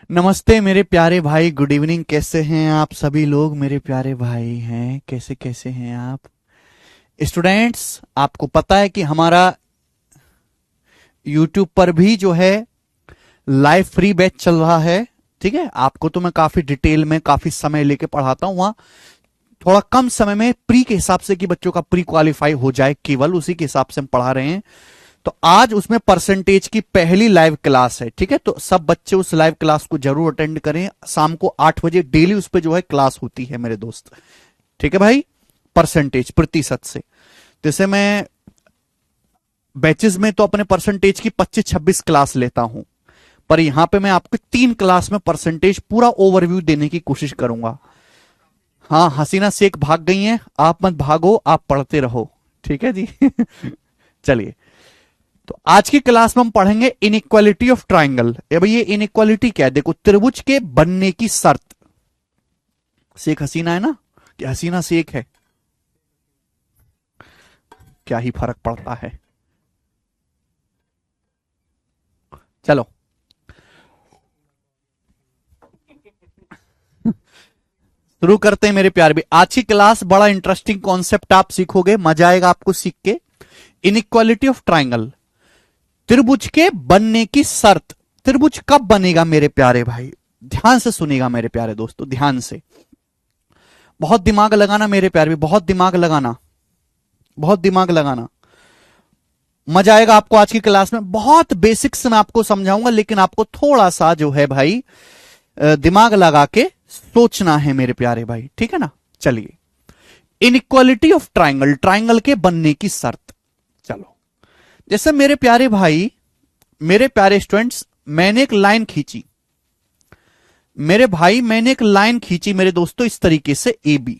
नमस्ते मेरे प्यारे भाई, गुड इवनिंग। कैसे हैं आप सभी लोग? मेरे प्यारे भाई हैं, कैसे कैसे हैं आप स्टूडेंट्स? आपको पता है कि हमारा यूट्यूब पर भी जो है लाइव फ्री बैच चल रहा है। ठीक है, आपको तो मैं काफी डिटेल में काफी समय लेके पढ़ाता हूं। वहां थोड़ा कम समय में प्री के हिसाब से कि बच्चों का प्री क्वालिफाई हो जाए, केवल उसी के हिसाब से हम पढ़ा रहे हैं। तो आज उसमें परसेंटेज की पहली लाइव क्लास है। ठीक है, तो सब बच्चे उस लाइव क्लास को जरूर अटेंड करें। शाम को 8 बजे डेली उस पर जो है क्लास होती है मेरे दोस्त। ठीक है भाई, परसेंटेज प्रतिशत से। जैसे मैं बैचेस में तो अपने परसेंटेज की 25-26 क्लास लेता हूं, पर यहां पे मैं आपको 3 क्लास में परसेंटेज पूरा ओवरव्यू देने की कोशिश करूंगा। हाँ, हसीना शेख भाग गई हैं, आप मत भागो, आप पढ़ते रहो। ठीक है जी। चलिए, तो आज की क्लास में हम पढ़ेंगे इनइक्वालिटी ऑफ ट्राइंगल। भाई ये इनइक्वालिटी क्या है? देखो, त्रिभुज के बनने की शर्त। शेख हसीना है ना, कि हसीना शेख है? क्या ही फर्क पड़ता है। चलो शुरू करते हैं मेरे प्यारे भी। आज की क्लास बड़ा इंटरेस्टिंग कॉन्सेप्ट आप सीखोगे, मजा आएगा आपको सीख के। इनइक्वालिटी ऑफ ट्राइंगल, त्रिभुज के बनने की शर्त। त्रिभुज कब बनेगा मेरे प्यारे भाई? ध्यान से सुनिएगा मेरे प्यारे दोस्तों, ध्यान से। बहुत दिमाग लगाना मेरे प्यारे भी, बहुत दिमाग लगाना, बहुत दिमाग लगाना। मजा आएगा आपको आज की क्लास में। बहुत बेसिक्स में आपको समझाऊंगा, लेकिन आपको थोड़ा सा जो है भाई दिमाग लगा के सोचना है मेरे प्यारे भाई। ठीक है ना? चलिए, इनइक्वालिटी ऑफ ट्राइंगल, ट्राइंगल के बनने की शर्त। चलो, जैसे मेरे प्यारे भाई, मेरे प्यारे स्टूडेंट्स, मैंने एक लाइन खींची मेरे भाई, मैंने एक लाइन खींची मेरे दोस्तों, इस तरीके से ए बी।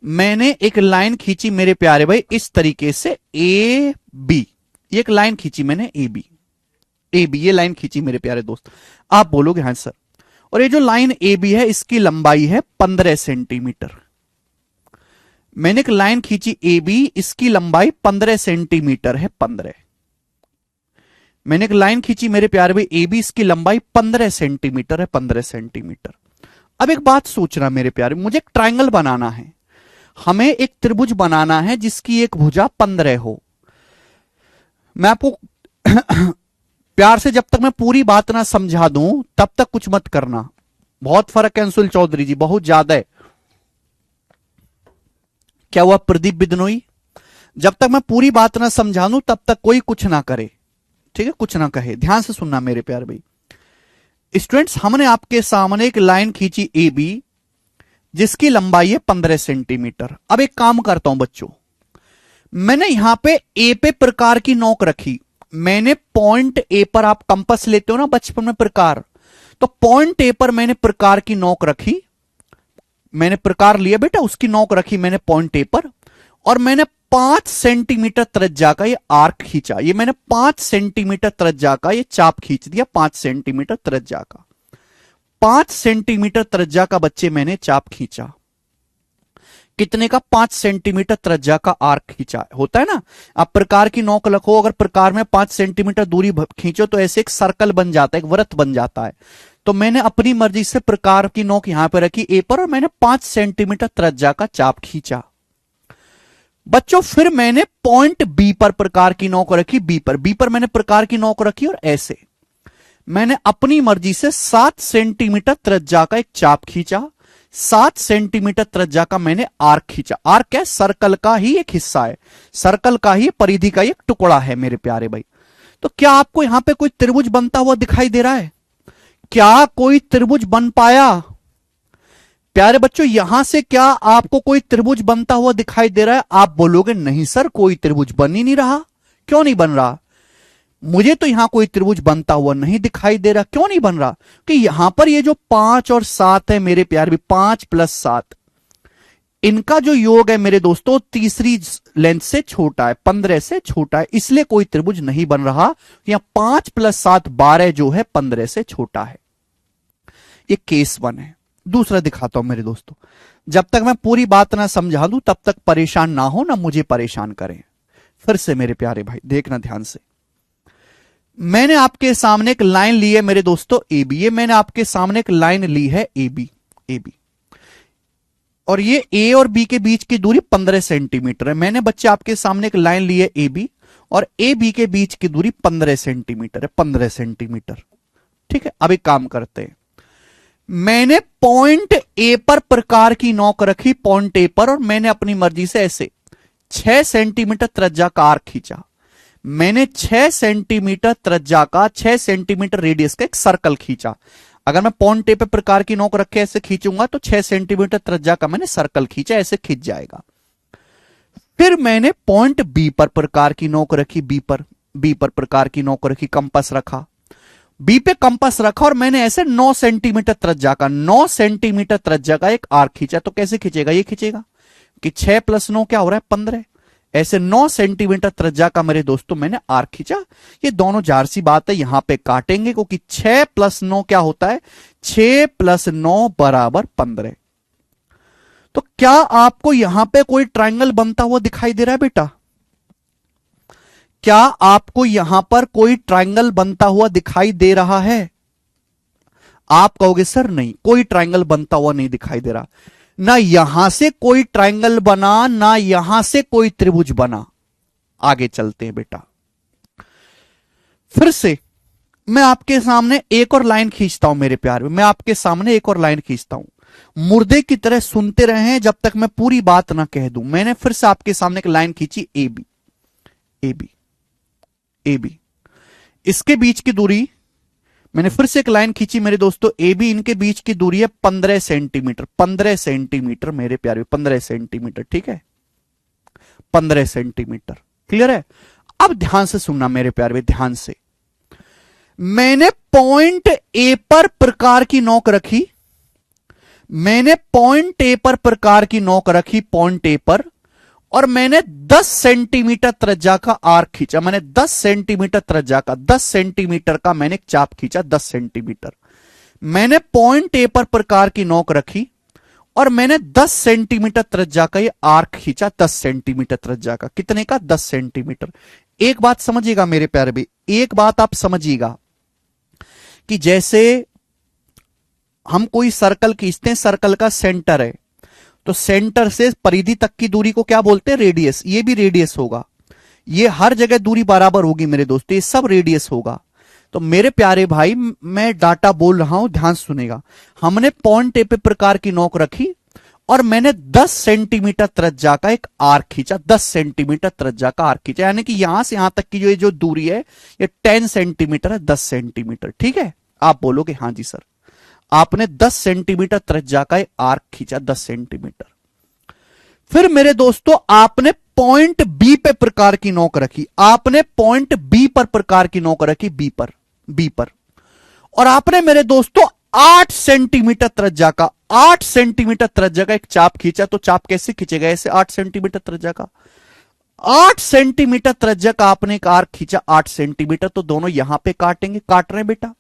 मैंने एक लाइन खींची मेरे प्यारे भाई इस तरीके से ए बी। ये एक लाइन खींची मैंने ए बी, ए बी, ये लाइन खींची मेरे प्यारे दोस्त। आप बोलोगे हाँ सर, और ये जो लाइन ए बी है इसकी लंबाई है 15 सेंटीमीटर। मैंने एक लाइन खींची ए बी, इसकी लंबाई 15 सेंटीमीटर है, 15। मैंने एक लाइन खींची मेरे प्यारे भाई ए बी, इसकी लंबाई 15 सेंटीमीटर है, 15 सेंटीमीटर। अब एक बात सोचना मेरे प्यारे, मुझे एक ट्राइंगल बनाना है, हमें एक त्रिभुज बनाना है जिसकी एक भुजा 15 हो। मैं आपको प्यार से, जब तक मैं पूरी बात ना समझा दूं तब तक कुछ मत करना। बहुत फर्क है अंशुल चौधरी जी, बहुत ज्यादा है। क्या हुआ प्रदीप बिदनोई? जब तक मैं पूरी बात ना समझा दूं तब तक कोई कुछ ना करे। ठीक है, कुछ ना कहे। ध्यान से सुनना मेरे प्यारे भाई स्टूडेंट्स, हमने आपके सामने एक लाइन खींची ए बी जिसकी लंबाई है 15 सेंटीमीटर। अब एक काम करता हूं बच्चों, मैंने यहां पे ए पे प्रकार की नोक रखी। मैंने पॉइंट ए पर, आप कंपास लेते हो ना बचपन में प्रकार, तो पॉइंट ए पर मैंने प्रकार की नोक रखी। मैंने प्रकार लिया बेटा, उसकी नोक रखी मैंने पॉइंट ए पर, और मैंने 5 सेंटीमीटर त्रिज्या का ये आर्क खींचा। ये मैंने 5 सेंटीमीटर त्रिज्या का ये चाप खींच दिया, 5 सेंटीमीटर त्रिज्या का। 5 सेंटीमीटर त्रिज्या का बच्चे मैंने चाप खींचा। कितने का? 5 सेंटीमीटर त्रिज्या का आर्क खींचा। होता है ना, आप प्रकार की नोक रखो, अगर प्रकार में 5 सेंटीमीटर दूरी खींचो तो ऐसे एक सर्कल बन जाता है, एक वृत्त बन जाता है। तो मैंने अपनी मर्जी से प्रकार की नोक यहां पर रखी ए पर, और मैंने 5 सेंटीमीटर त्रिज्या का चाप खींचा। बच्चों फिर मैंने पॉइंट बी पर प्रकार की नोक रखी, बी पर मैंने प्रकार की नोक रखी, और ऐसे मैंने अपनी मर्जी से 7 सेंटीमीटर त्रिज्या का एक चाप खींचा। 7 सेंटीमीटर त्रिज्या का मैंने आर्क खींचा। आर्क क्या है? सर्कल का ही एक हिस्सा है, सर्कल का ही, परिधि का ही एक टुकड़ा है मेरे प्यारे भाई। तो क्या आपको यहां पे कोई त्रिभुज बनता हुआ दिखाई दे रहा है? क्या कोई त्रिभुज बन पाया? प्यारे बच्चों, यहां से क्या आपको कोई त्रिभुज बनता हुआ दिखाई दे रहा है? आप बोलोगे नहीं सर, कोई त्रिभुज बन ही नहीं रहा। क्यों नहीं बन रहा? मुझे तो यहां कोई त्रिभुज बनता हुआ नहीं दिखाई दे रहा। क्यों नहीं बन रहा? कि यहां पर ये जो 5 और 7 है मेरे प्यारे भी, 5 + 7, इनका जो योग है मेरे दोस्तों तीसरी लेंथ से छोटा है, 15 से छोटा है, इसलिए कोई त्रिभुज नहीं बन रहा। यहां 5 + 7 12 जो है 15 से छोटा है। ये केस 1 है। दूसरा दिखाता हूं मेरे दोस्तों, जब तक मैं पूरी बात ना समझा दूं तब तक परेशान ना हो, ना मुझे परेशान करें। फिर से मेरे प्यारे भाई देखना ध्यान से। मैंने आपके सामने एक लाइन ली है मेरे दोस्तों ए बी, ये मैंने आपके सामने एक लाइन ली है ए बी, ए बी, और ये ए और बी के बीच की दूरी 15 सेंटीमीटर है। मैंने बच्चे आपके सामने एक लाइन ली है ए बी और ए बी के बीच की दूरी 15 सेंटीमीटर है, 15 सेंटीमीटर। ठीक है, अब एक काम करते हैं, मैंने पॉइंट ए पर प्रकार की नोक रखी, पॉइंट ए पर, और मैंने अपनी मर्जी से ऐसे 6 सेंटीमीटर त्रिज्या का आर्क खींचा। मैंने 6 सेंटीमीटर त्रिज्या का, 6 सेंटीमीटर रेडियस का एक सर्कल खींचा। अगर मैं पॉइंट ए पे प्रकार की नोक रख के ऐसे खींचूंगा तो 6 सेंटीमीटर त्रिज्या का मैंने सर्कल खींचा, ऐसे खींच जाएगा। फिर मैंने पॉइंट बी पर प्रकार की नोक रखी, बी पर प्रकार की नोक रखी, कंपास रखा, बी पे कंपास रखा और मैंने ऐसे 9 सेंटीमीटर त्रिज्या का, 9 सेंटीमीटर त्रिज्या का एक आर्क खींचा। तो कैसे खींचेगा, ये खींचेगा कि 6 + 9 क्या हो रहा है, 15। ऐसे 9 सेंटीमीटर त्रिज्या का मेरे दोस्तों मैंने आर्क खींचा। ये दोनों जाहिर सी बात है यहां पे काटेंगे, क्योंकि 6 + 9 क्या होता है, 6 + 9 = 15। तो क्या आपको यहां पे कोई ट्रायंगल बनता हुआ दिखाई दे रहा है बेटा? क्या आपको यहां पर कोई ट्रायंगल बनता हुआ दिखाई दे रहा है? आप कहोगे सर नहीं, कोई ट्रायंगल बनता हुआ नहीं दिखाई दे रहा। ना यहां से कोई ट्रायंगल बना, ना यहां से कोई त्रिभुज बना। आगे चलते हैं बेटा, फिर से मैं आपके सामने एक और लाइन खींचता हूं मेरे प्यारे, मैं आपके सामने एक और लाइन खींचता हूं। मुर्दे की तरह सुनते रहे जब तक मैं पूरी बात ना कह दूं। मैंने फिर से आपके सामने एक लाइन खींची A B, A B, A B, इसके बीच की दूरी, मैंने फिर से एक लाइन खींची मेरे दोस्तों ए बी, इनके बीच की दूरी है 15 सेंटीमीटर, 15 सेंटीमीटर मेरे प्यारे, 15 सेंटीमीटर। ठीक है, 15 सेंटीमीटर, क्लियर है? अब ध्यान से सुनना मेरे प्यारे, ध्यान से। मैंने पॉइंट ए पर प्रकार की नोक रखी, मैंने पॉइंट ए पर प्रकार की नोक रखी, पॉइंट ए पर, और मैंने 10 सेंटीमीटर त्रिज्या का आर्क खींचा। मैंने 10 सेंटीमीटर त्रिज्या का, 10 सेंटीमीटर का मैंने एक चाप खींचा, 10 सेंटीमीटर। मैंने पॉइंट ए पर प्रकार की नोक रखी और मैंने 10 सेंटीमीटर त्रिज्या का ये आर्क खींचा, 10 सेंटीमीटर त्रिज्या का। कितने का? 10 सेंटीमीटर। एक बात समझिएगा मेरे प्यारे भाई, एक बात आप समझिएगा कि जैसे हम कोई सर्कल खींचते हैं, सर्कल का सेंटर है, तो सेंटर से परिधि तक की दूरी को क्या बोलते हैं? रेडियस। ये भी रेडियस होगा, ये हर जगह दूरी बराबर होगी मेरे दोस्तों, ये सब रेडियस होगा। तो मेरे प्यारे भाई मैं डाटा बोल रहा हूं, ध्यान सुनेगा। हमने पॉइंट ए पे प्रकार की नोक रखी और मैंने 10 सेंटीमीटर त्रिज्या का एक आर्क खींचा, 10 सेंटीमीटर त्रिज्या का आर्क खींचा, यानी कि यहां से यहां तक की जो दूरी है ये 10 सेंटीमीटर है, 10 सेंटीमीटर। ठीक है, आप बोलोगे हाँ जी सर, आपने 10 सेंटीमीटर त्रिज्या का एक आर्क खींचा, 10 सेंटीमीटर। फिर मेरे दोस्तों आपने पॉइंट बी पे प्रकार की नोक रखी, आपने पॉइंट बी पर प्रकार की नोक रखी, बी पर, और आपने मेरे दोस्तों 8 सेंटीमीटर त्रिज्या का, 8 सेंटीमीटर त्रिज्या का एक चाप खींचा। तो चाप कैसे खींचेगा? ऐसे 8 सेंटीमीटर त्रिज्या का, 8 सेंटीमीटर त्रिज्या का आपने एक आर्क खींचा, 8 सेंटीमीटर। तो दोनों यहां पे काटेंगे, काट रहे हैं बेटा,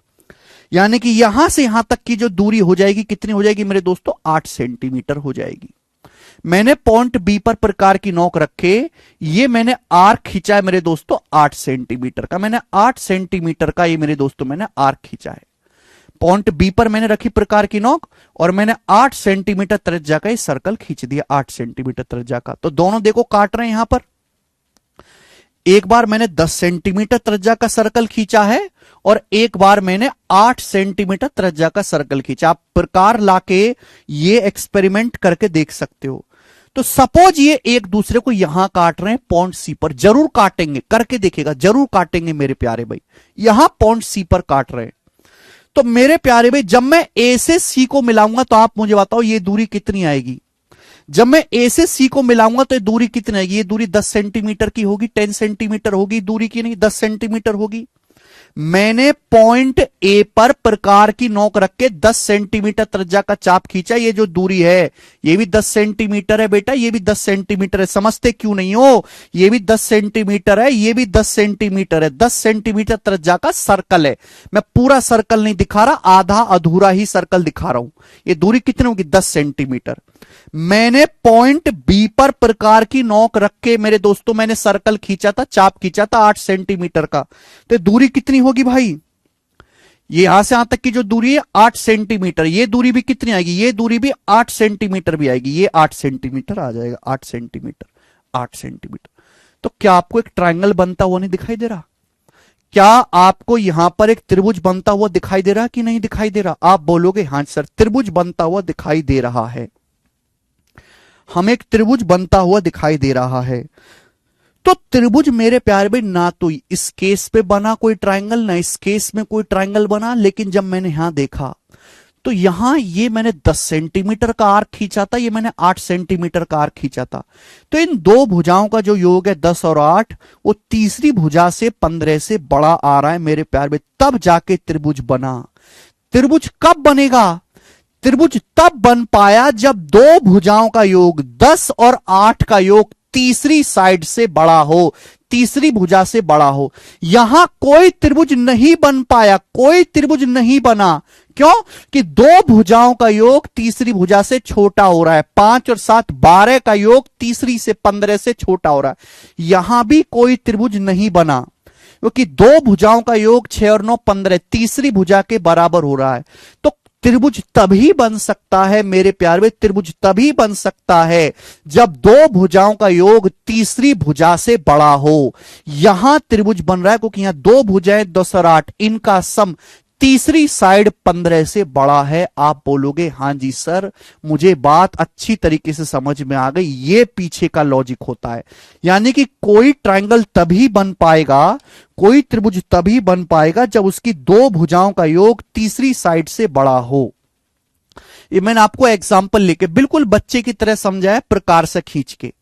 यानी कि यहां से यहां तक की जो दूरी हो जाएगी कितनी हो जाएगी मेरे दोस्तों? 8 सेंटीमीटर हो जाएगी। मैंने पॉइंट बी पर प्रकार की नोक रखे, ये मैंने आर्क खींचा है मेरे दोस्तों 8 सेंटीमीटर का, मैंने 8 सेंटीमीटर का ये मेरे दोस्तों मैंने आर्क खींचा है। पॉइंट बी पर मैंने रखी प्रकार की नोक और मैंने 8 सेंटीमीटर त्रिज्या का ये सर्कल खींच दिया, 8 सेंटीमीटर त्रिज्या का। तो दोनों देखो काट रहे हैं यहां पर। एक बार मैंने 10 सेंटीमीटर त्रिज्या का सर्कल खींचा है और एक बार मैंने 8 सेंटीमीटर त्रिज्या का सर्कल खींचा। आप प्रकार लाके ये एक्सपेरिमेंट करके देख सकते हो। तो सपोज ये एक दूसरे को यहां काट रहे हैं, पॉइंट सी पर, जरूर काटेंगे, करके देखेगा, जरूर काटेंगे मेरे प्यारे भाई, यहां पॉइंट सी पर काट रहे हैं। तो मेरे प्यारे भाई जब मैं ए से सी को मिलाऊंगा तो आप मुझे बताओ ये दूरी कितनी आएगी? जब मैं ए से सी को मिलाऊंगा तो ये दूरी कितनी आएगी? ये दूरी 10 सेंटीमीटर की होगी, 10 सेंटीमीटर होगी दूरी की, नहीं 10 सेंटीमीटर होगी। मैंने पॉइंट ए पर प्रकार की नोक रख के 10 सेंटीमीटर त्रिज्या का चाप खींचा, ये जो दूरी है ये भी 10 सेंटीमीटर है बेटा, ये भी 10 सेंटीमीटर है। समझते क्यों नहीं हो? ये भी 10 सेंटीमीटर है, ये भी 10 सेंटीमीटर है। 10 सेंटीमीटर त्रिज्या का सर्कल है। मैं पूरा सर्कल नहीं दिखा रहा, आधा अधूरा ही सर्कल दिखा रहा हूं। ये दूरी कितनी होगी? 10 सेंटीमीटर। मैंने पॉइंट बी पर प्रकार की नोक रख के मेरे दोस्तों मैंने सर्कल खींचा था, चाप खींचा था 8 सेंटीमीटर का। तो दूरी कितनी होगी भाई? ये यहां से यहां तक की जो दूरी है 8 सेंटीमीटर। ये दूरी भी कितनी आएगी? ये दूरी भी 8 सेंटीमीटर भी आएगी। ये 8 सेंटीमीटर आ जाएगा, 8 सेंटीमीटर, 8 सेंटीमीटर। तो क्या आपको एक ट्रायंगल बनता हुआ नहीं दिखाई दे रहा? क्या आपको यहां पर एक त्रिभुज बनता हुआ दिखाई दे रहा कि नहीं दिखाई दे रहा? आप बोलोगे हां सर त्रिभुज बनता हुआ दिखाई दे रहा है, हमें एक त्रिभुज बनता हुआ दिखाई दे रहा है। तो त्रिभुज मेरे प्यारे भाई ना तो इस केस पे बना कोई ट्रायंगल, ना इस केस में कोई ट्रायंगल बना। लेकिन जब मैंने यहां देखा तो यहां ये मैंने 10 सेंटीमीटर का आर्क खींचा था, ये मैंने 8 सेंटीमीटर का आर्क खींचा था। तो इन दो भुजाओं का जो योग है 10 और 8, वो तीसरी भुजा से 15 से बड़ा आ रहा है मेरे प्यारे भाई। तब जाके त्रिभुज बना। त्रिभुज कब बनेगा? त्रिभुज तब बन पाया जब दो भुजाओं का योग 10 और 8 का योग तीसरी साइड से बड़ा हो, तीसरी भुजा से बड़ा हो। यहां कोई त्रिभुज नहीं बन पाया, कोई त्रिभुज नहीं बना। क्यों? कि दो भुजाओं का योग तीसरी भुजा से छोटा हो रहा है। 5 और 7 12 का योग तीसरी से 15 से छोटा हो रहा है। यहां भी कोई त्रिभुज नहीं बना क्योंकि दो भुजाओं का योग 6 और 9 15 तीसरी भुजा के बराबर हो रहा है। तो त्रिभुज तभी बन सकता है मेरे प्यारे, त्रिभुज तभी बन सकता है जब दो भुजाओं का योग तीसरी भुजा से बड़ा हो। यहां त्रिभुज बन रहा है क्योंकि यहां दो भुजाएं 10 और 8, इनका सम तीसरी साइड 15 से बड़ा है। आप बोलोगे हां जी सर, मुझे बात अच्छी तरीके से समझ में आ गई। ये पीछे का लॉजिक होता है। यानी कि कोई ट्रायंगल तभी बन पाएगा, कोई त्रिभुज तभी बन पाएगा जब उसकी दो भुजाओं का योग तीसरी साइड से बड़ा हो। ये मैंने आपको एग्जांपल लेके बिल्कुल बच्चे की तरह समझाया, प्रकार से खींच के।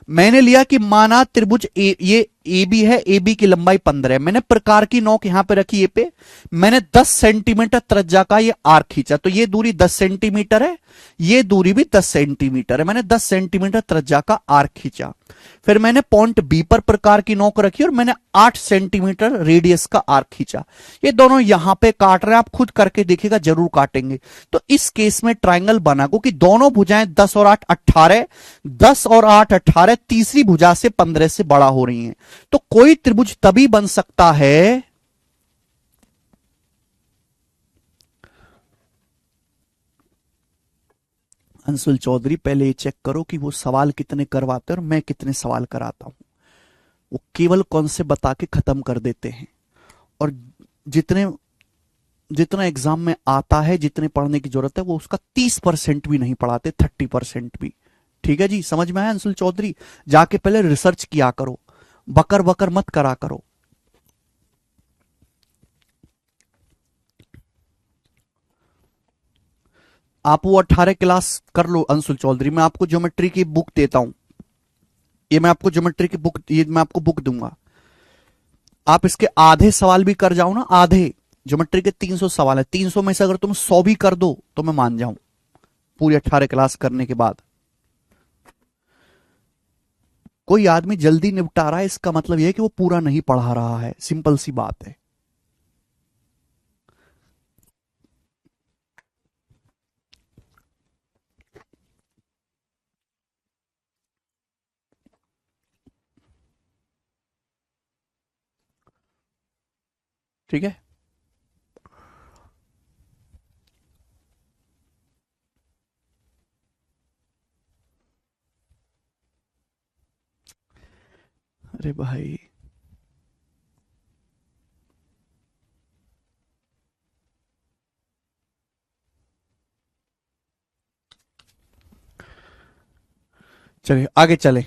मैंने लिया कि माना त्रिभुज ये ए बी है, ए बी की लंबाई 15 है। मैंने प्रकार की नोक यहां पे रखी, ये पे मैंने 10 सेंटीमीटर त्रिज्या का ये आर्क खींचा। तो ये दूरी 10 सेंटीमीटर है, ये दूरी भी 10 सेंटीमीटर है। मैंने 10 सेंटीमीटर त्रिज्या का आर्क खींचा। फिर मैंने पॉइंट बी पर प्रकार की नोक रखी और मैंने 8 सेंटीमीटर रेडियस का आर्क खींचा। ये दोनों यहां पे काट रहे हैं, आप खुद करके देखिएगा, जरूर काटेंगे। तो इस केस में ट्रायंगल बना क्योंकि दोनों भुजाएं 10 और 8 18, 10 और 8 18, तीसरी भुजा से 15 से बड़ा हो रही हैं। तो कोई त्रिभुज तभी बन सकता है अंशुल चौधरी, पहले ये चेक करो कि वो सवाल कितने करवाते हैं और मैं कितने सवाल कराता हूं। वो केवल कॉन्सेप्ट बता के खत्म कर देते हैं और जितना एग्जाम में आता है, जितने पढ़ने की जरूरत है, वो उसका 30% भी नहीं पढ़ाते, 30% भी। ठीक है जी, समझ में आया अंशुल चौधरी? जाके पहले रिसर्च किया करो, बकर बकर मत करा करो। आप वो 18 क्लास कर लो अंशुल चौधरी। मैं आपको ज्योमेट्री की बुक देता हूं, ये मैं आपको ज्योमेट्री की बुक, ये मैं आपको बुक दूंगा। आप इसके आधे सवाल भी कर जाओ ना, आधे। ज्योमेट्री के 300 सवाल है, 300 में से अगर तुम 100 भी कर दो तो मैं मान जाऊं, पूरी 18 क्लास करने के बाद। कोई आदमी जल्दी निपटा रहा है, इसका मतलब यह है कि वो पूरा नहीं पढ़ा रहा है, सिंपल सी बात है। ठीक है, अरे भाई चलिए आगे चले।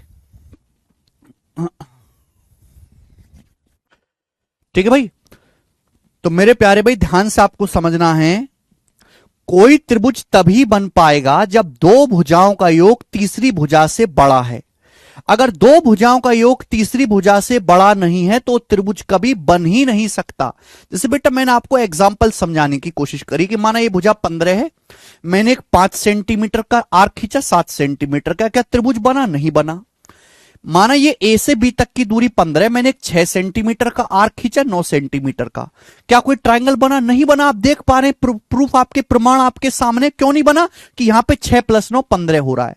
ठीक है भाई, तो मेरे प्यारे भाई ध्यान से आपको समझना है, कोई त्रिभुज तभी बन पाएगा जब दो भुजाओं का योग तीसरी भुजा से बड़ा है। अगर दो भुजाओं का योग तीसरी भुजा से बड़ा नहीं है तो त्रिभुज कभी बन ही नहीं सकता। जैसे बेटा मैंने आपको एग्जांपल समझाने की कोशिश करी कि माना ये भुजा 15 है, मैंने एक 5 सेंटीमीटर का आर्क खींचा 7 सेंटीमीटर का, क्या त्रिभुज बना? नहीं बना। माना ये ए से बी तक की दूरी 15, मैंने एक 6 सेंटीमीटर का आर्क खींचा 9 सेंटीमीटर का, क्या कोई ट्रायंगल बना? नहीं बना। आप देख पा रहे हैं, प्रूफ आपके, प्रमाण आपके सामने। क्यों नहीं बना? कि यहां पे 6 + 9 15 हो रहा है।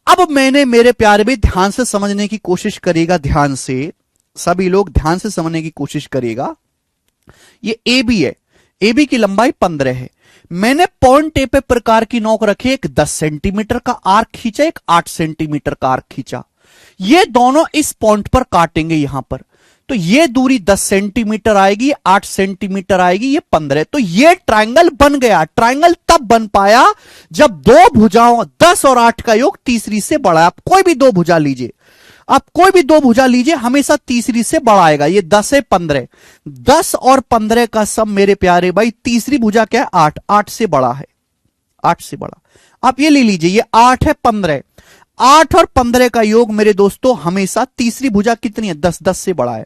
अब मैंने, मेरे प्यारे भी ध्यान से समझने की कोशिश करिएगा, ध्यान से सभी लोग ध्यान से समझने की कोशिश करिएगा। ये ए बी है, ए बी की लंबाई 15 है। मैंने पॉइंट ए पे प्रकार की नोक रखी, एक 10 सेंटीमीटर का आर्क खींचा, एक 8 सेंटीमीटर का आर्क खींचा। ये दोनों इस पॉइंट पर काटेंगे यहां पर, तो ये दूरी 10 सेंटीमीटर आएगी, 8 सेंटीमीटर आएगी, ये 15। तो ये ट्रायंगल बन गया। ट्रायंगल तब बन पाया जब दो भुजाओं 10 और 8 का योग तीसरी से बड़ा है। आप कोई भी दो भुजा लीजिए, आप कोई भी दो भुजा लीजिए, हमेशा तीसरी से बड़ा आएगा। ये 10 है 15, 10 और 15 का सम मेरे प्यारे भाई, तीसरी भुजा क्या है? 8, 8 से बड़ा है, 8 से बड़ा। आप ये ले लीजिए, ये 8 है 15, 8 और 15 का योग मेरे दोस्तों हमेशा तीसरी भुजा कितनी है? 10, 10 से बड़ा है।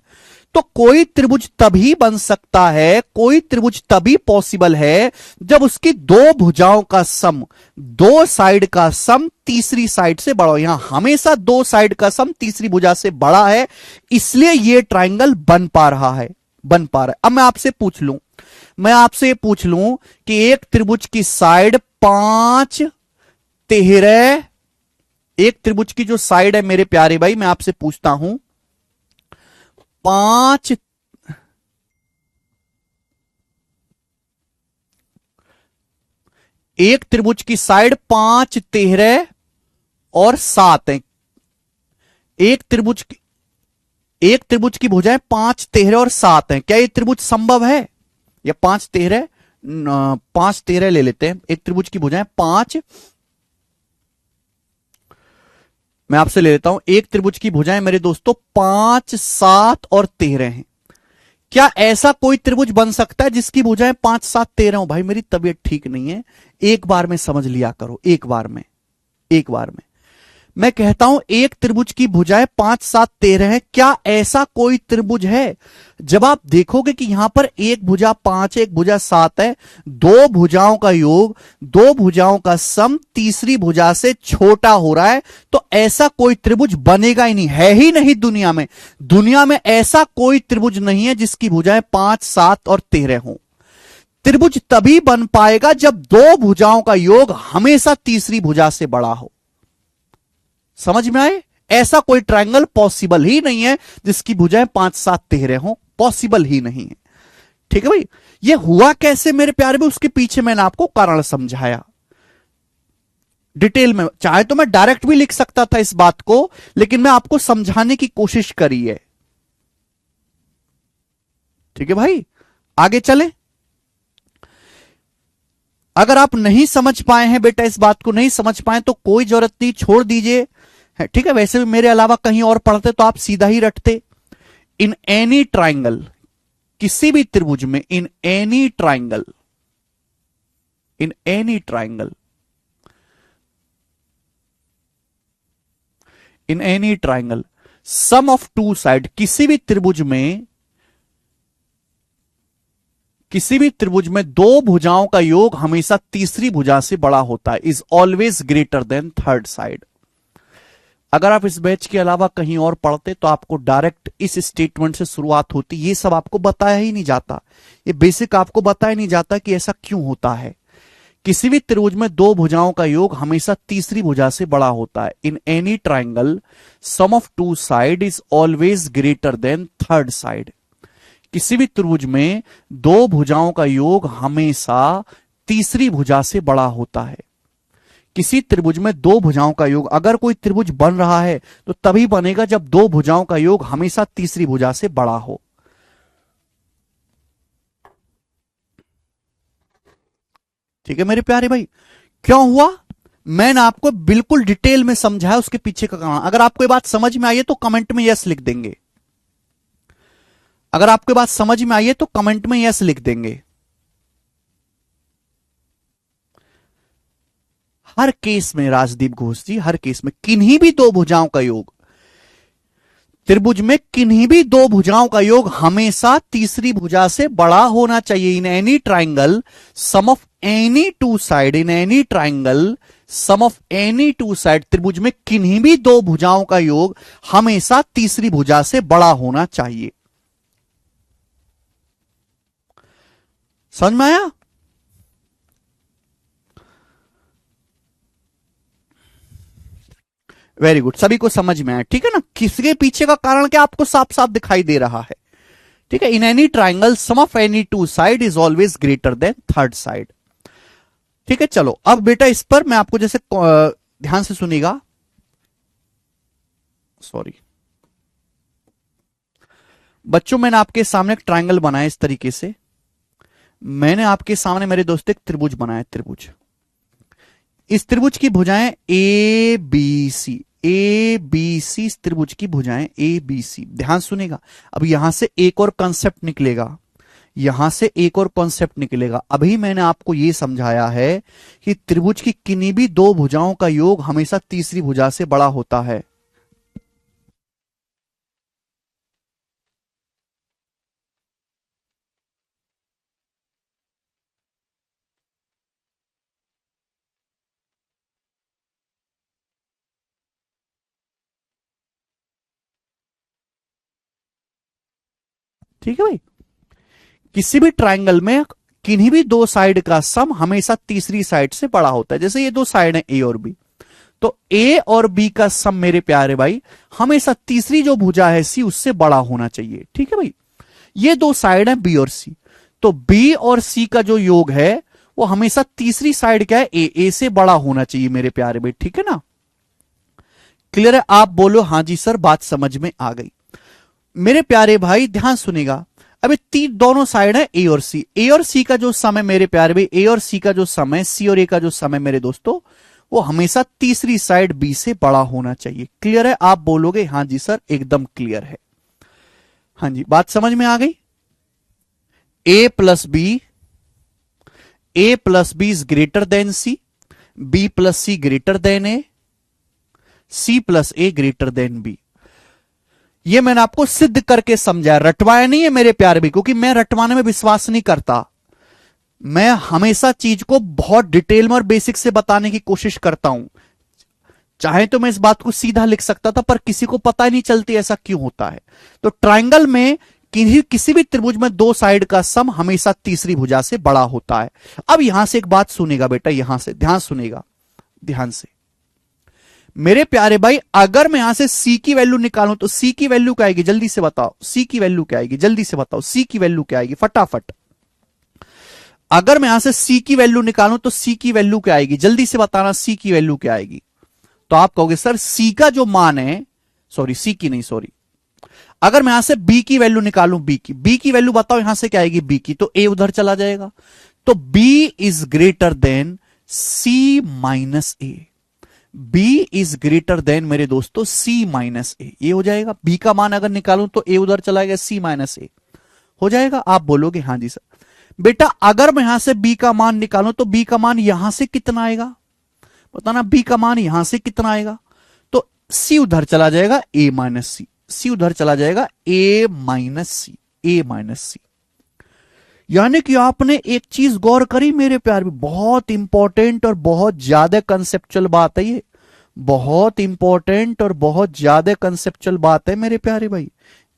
तो कोई त्रिभुज तभी बन सकता है, कोई त्रिभुज तभी पॉसिबल है जब उसकी दो भुजाओं का सम, दो साइड का सम तीसरी साइड से बड़ा हो। यहां हमेशा दो साइड का सम तीसरी भुजा से बड़ा है, इसलिए यह ट्रायंगल बन पा रहा है, बन पा रहा है। अब मैं आपसे पूछ लूं, मैं आपसे पूछ लूं कि एक त्रिभुज की साइड 5, 13, एक त्रिभुज की जो साइड है मेरे प्यारे भाई, मैं आपसे पूछता हूं 5, एक त्रिभुज की साइड 5, 13 और 7 है। एक त्रिभुज की भुजाएं 5, 13 और 7 है। क्या ये त्रिभुज संभव है? या 5, 13, 5, 13 ले लेते हैं। एक त्रिभुज की भुजाएं 5, मैं आपसे ले लेता हूं, एक त्रिभुज की भुजाएं मेरे दोस्तों 5, 7 और 13 हैं। क्या ऐसा कोई त्रिभुज बन सकता है जिसकी भुजाएं 5, 7, 13 हो? भाई मेरी तबीयत ठीक नहीं है, एक बार में समझ लिया करो, एक बार में, एक बार में। मैं कहता हूं एक त्रिभुज की भुजाएं 5, 7, 13 है। क्या ऐसा कोई त्रिभुज है? जब आप देखोगे कि यहां पर एक भुजा 5 है, एक भुजा 7 है, दो भुजाओं का योग, दो भुजाओं का सम तीसरी भुजा से छोटा हो रहा है, तो ऐसा कोई त्रिभुज बनेगा ही नहीं, है ही नहीं दुनिया में। दुनिया में ऐसा कोई त्रिभुज नहीं है जिसकी भुजाएं 5, 7 और 13 हो। त्रिभुज तभी बन पाएगा जब दो भुजाओं का योग हमेशा तीसरी भुजा से बड़ा हो। समझ में आए? ऐसा कोई ट्रायंगल पॉसिबल ही नहीं है जिसकी भुजाएं 5, 7, 13 हो, पॉसिबल ही नहीं है। ठीक है भाई? ये हुआ कैसे मेरे प्यारे में, उसके पीछे मैंने आपको कारण समझाया डिटेल में। चाहे तो मैं डायरेक्ट भी लिख सकता था इस बात को, लेकिन मैं आपको समझाने की कोशिश करी है। ठीक है भाई, आगे चले। अगर आप नहीं समझ पाए हैं बेटा, इस बात को नहीं समझ पाए तो कोई जरूरत नहीं, छोड़ दीजिए। ठीक है, वैसे भी मेरे अलावा कहीं और पढ़ते तो आप सीधा ही रटते। इन एनी ट्राइंगल, किसी भी त्रिभुज में, in any triangle, in any triangle, in any triangle, sum of two side, किसी भी त्रिभुज में, किसी भी त्रिभुज में दो भुजाओं का योग हमेशा तीसरी भुजा से बड़ा होता है, is always greater than third side. अगर आप इस बैच के अलावा कहीं और पढ़ते तो आपको डायरेक्ट इस स्टेटमेंट से शुरुआत होती। ये सब आपको बताया ही नहीं जाता, ये बेसिक आपको बताया नहीं जाता कि ऐसा क्यों होता है। किसी भी त्रिभुज में दो भुजाओं का योग हमेशा तीसरी भुजा से बड़ा होता है। In any triangle sum of two side is always greater than third side. किसी भी त्रिभुज में दो भुजाओं का योग हमेशा तीसरी भुजा से बड़ा होता है। किसी त्रिभुज में दो भुजाओं का योग, अगर कोई त्रिभुज बन रहा है तो तभी बनेगा जब दो भुजाओं का योग हमेशा तीसरी भुजा से बड़ा हो। ठीक है मेरे प्यारे भाई, क्यों हुआ मैंने आपको बिल्कुल डिटेल में समझाया, उसके पीछे का कारण। अगर आपको ये बात समझ में आई है तो कमेंट में यस लिख देंगे। अगर आपको बात समझ में आई है तो कमेंट में यस लिख देंगे। हर केस में राजदीप घोष जी, हर केस में किन्हीं भी दो भुजाओं का योग, त्रिभुज में किन्हीं भी दो भुजाओं का योग हमेशा तीसरी भुजा से बड़ा होना चाहिए। In any triangle sum of any two side, in any triangle sum of any two side, त्रिभुज में किन्हीं भी दो भुजाओं का योग हमेशा तीसरी भुजा से बड़ा होना चाहिए। समझ में आया? वेरी गुड, सभी को समझ में आया, ठीक है ना। किसके पीछे का कारण क्या आपको साफ साफ दिखाई दे रहा है, ठीक है। In any triangle sum of any two side is always greater than third side, ठीक है। चलो अब बेटा इस पर मैं आपको जैसे ध्यान से सुनिएगा, सॉरी बच्चों, मैंने आपके सामने एक ट्राइंगल बनाया इस तरीके से। मैंने आपके सामने मेरे दोस्त एक त्रिभुज बनाया, त्रिभुज। इस त्रिभुज की भुजाएं A B C, A B C, इस त्रिभुज की भुजाएं ए बी सी। ध्यान सुनेगा, अब यहां से एक और कॉन्सेप्ट निकलेगा, यहां से एक और कॉन्सेप्ट निकलेगा। अभी मैंने आपको यह समझाया है कि त्रिभुज की किन्हीं भी दो भुजाओं का योग हमेशा तीसरी भुजा से बड़ा होता है। ठीक है भाई, किसी भी ट्राइंगल में किन्हीं भी दो साइड का सम हमेशा तीसरी साइड से बड़ा होता है। जैसे ये दो साइड है ए और बी, तो ए और बी का सम मेरे प्यारे भाई हमेशा तीसरी जो भुजा है सी उससे बड़ा होना चाहिए, ठीक है भाई। ये दो साइड है बी और सी, तो बी और सी का जो योग है वो हमेशा तीसरी साइड क्या है, ए से बड़ा होना चाहिए मेरे प्यारे भाई, ठीक है ना। क्लियर है? आप बोलो हाँ जी सर, बात समझ में आ गई। मेरे प्यारे भाई ध्यान सुनेगा, अबे तीन दोनों साइड है ए और सी। ए और सी का जो सम है मेरे प्यारे भाई, ए और सी का जो सम है, सी और ए का जो सम है मेरे दोस्तों, वो हमेशा तीसरी साइड बी से बड़ा होना चाहिए। क्लियर है? आप बोलोगे हाँ जी सर, एकदम क्लियर है। हाँ जी, बात समझ में आ गई। A plus B, A plus B is greater than C, B plus C greater than A, C plus A greater than B. ये मैंने आपको सिद्ध करके समझाया, रटवाया नहीं है मेरे प्यारे भी, क्योंकि मैं रटवाने में विश्वास नहीं करता। मैं हमेशा चीज को बहुत डिटेल में और बेसिक से बताने की कोशिश करता हूं। चाहे तो मैं इस बात को सीधा लिख सकता था, पर किसी को पता ही नहीं चलती ऐसा क्यों होता है। तो ट्राइंगल में किसी भी त्रिभुज में दो साइड का सम हमेशा तीसरी भुजा से बड़ा होता है। अब यहां से एक बात सुनेगा बेटा, यहां से ध्यान सुनेगा, ध्यान से मेरे प्यारे भाई। अगर मैं यहां से सी की वैल्यू निकालूं तो सी की वैल्यू क्या आएगी, जल्दी से बताओ। सी की वैल्यू क्या आएगी, जल्दी से बताओ। सी की वैल्यू क्या आएगी, फटाफट। अगर मैं यहां से सी की वैल्यू निकालूं तो सी की वैल्यू क्या आएगी, जल्दी से बताना। सी की वैल्यू क्या आएगी? तो आप कहोगे सर सी का जो मान है, सॉरी सी की नहीं, सॉरी, अगर मैं यहां से बी की वैल्यू निकालूं, बी की वैल्यू बताओ यहां से क्या आएगी, बी की, तो ए उधर चला जाएगा। तो B is greater than C minus A, B is greater than मेरे दोस्तों सी माइनस ए, ये हो जाएगा। बी का मान अगर निकालूं तो ए उधर चला गया, सी माइनस ए हो जाएगा। आप बोलोगे हाँ जी सर। बेटा अगर मैं यहां से बी का मान निकालूं तो बी का मान यहां से कितना आएगा, बताना। बी का मान यहां से कितना आएगा, तो सी उधर चला जाएगा, ए माइनस सी, सी उधर चला जाएगा, ए माइनस सी, ए माइनस सी। यानी कि आपने एक चीज गौर करी मेरे प्यार में, बहुत इंपॉर्टेंट और बहुत ज्यादा कंसेप्चुअल बात है ये, बहुत इंपॉर्टेंट और बहुत ज्यादा कंसेप्चुअल बात है मेरे प्यारे भाई।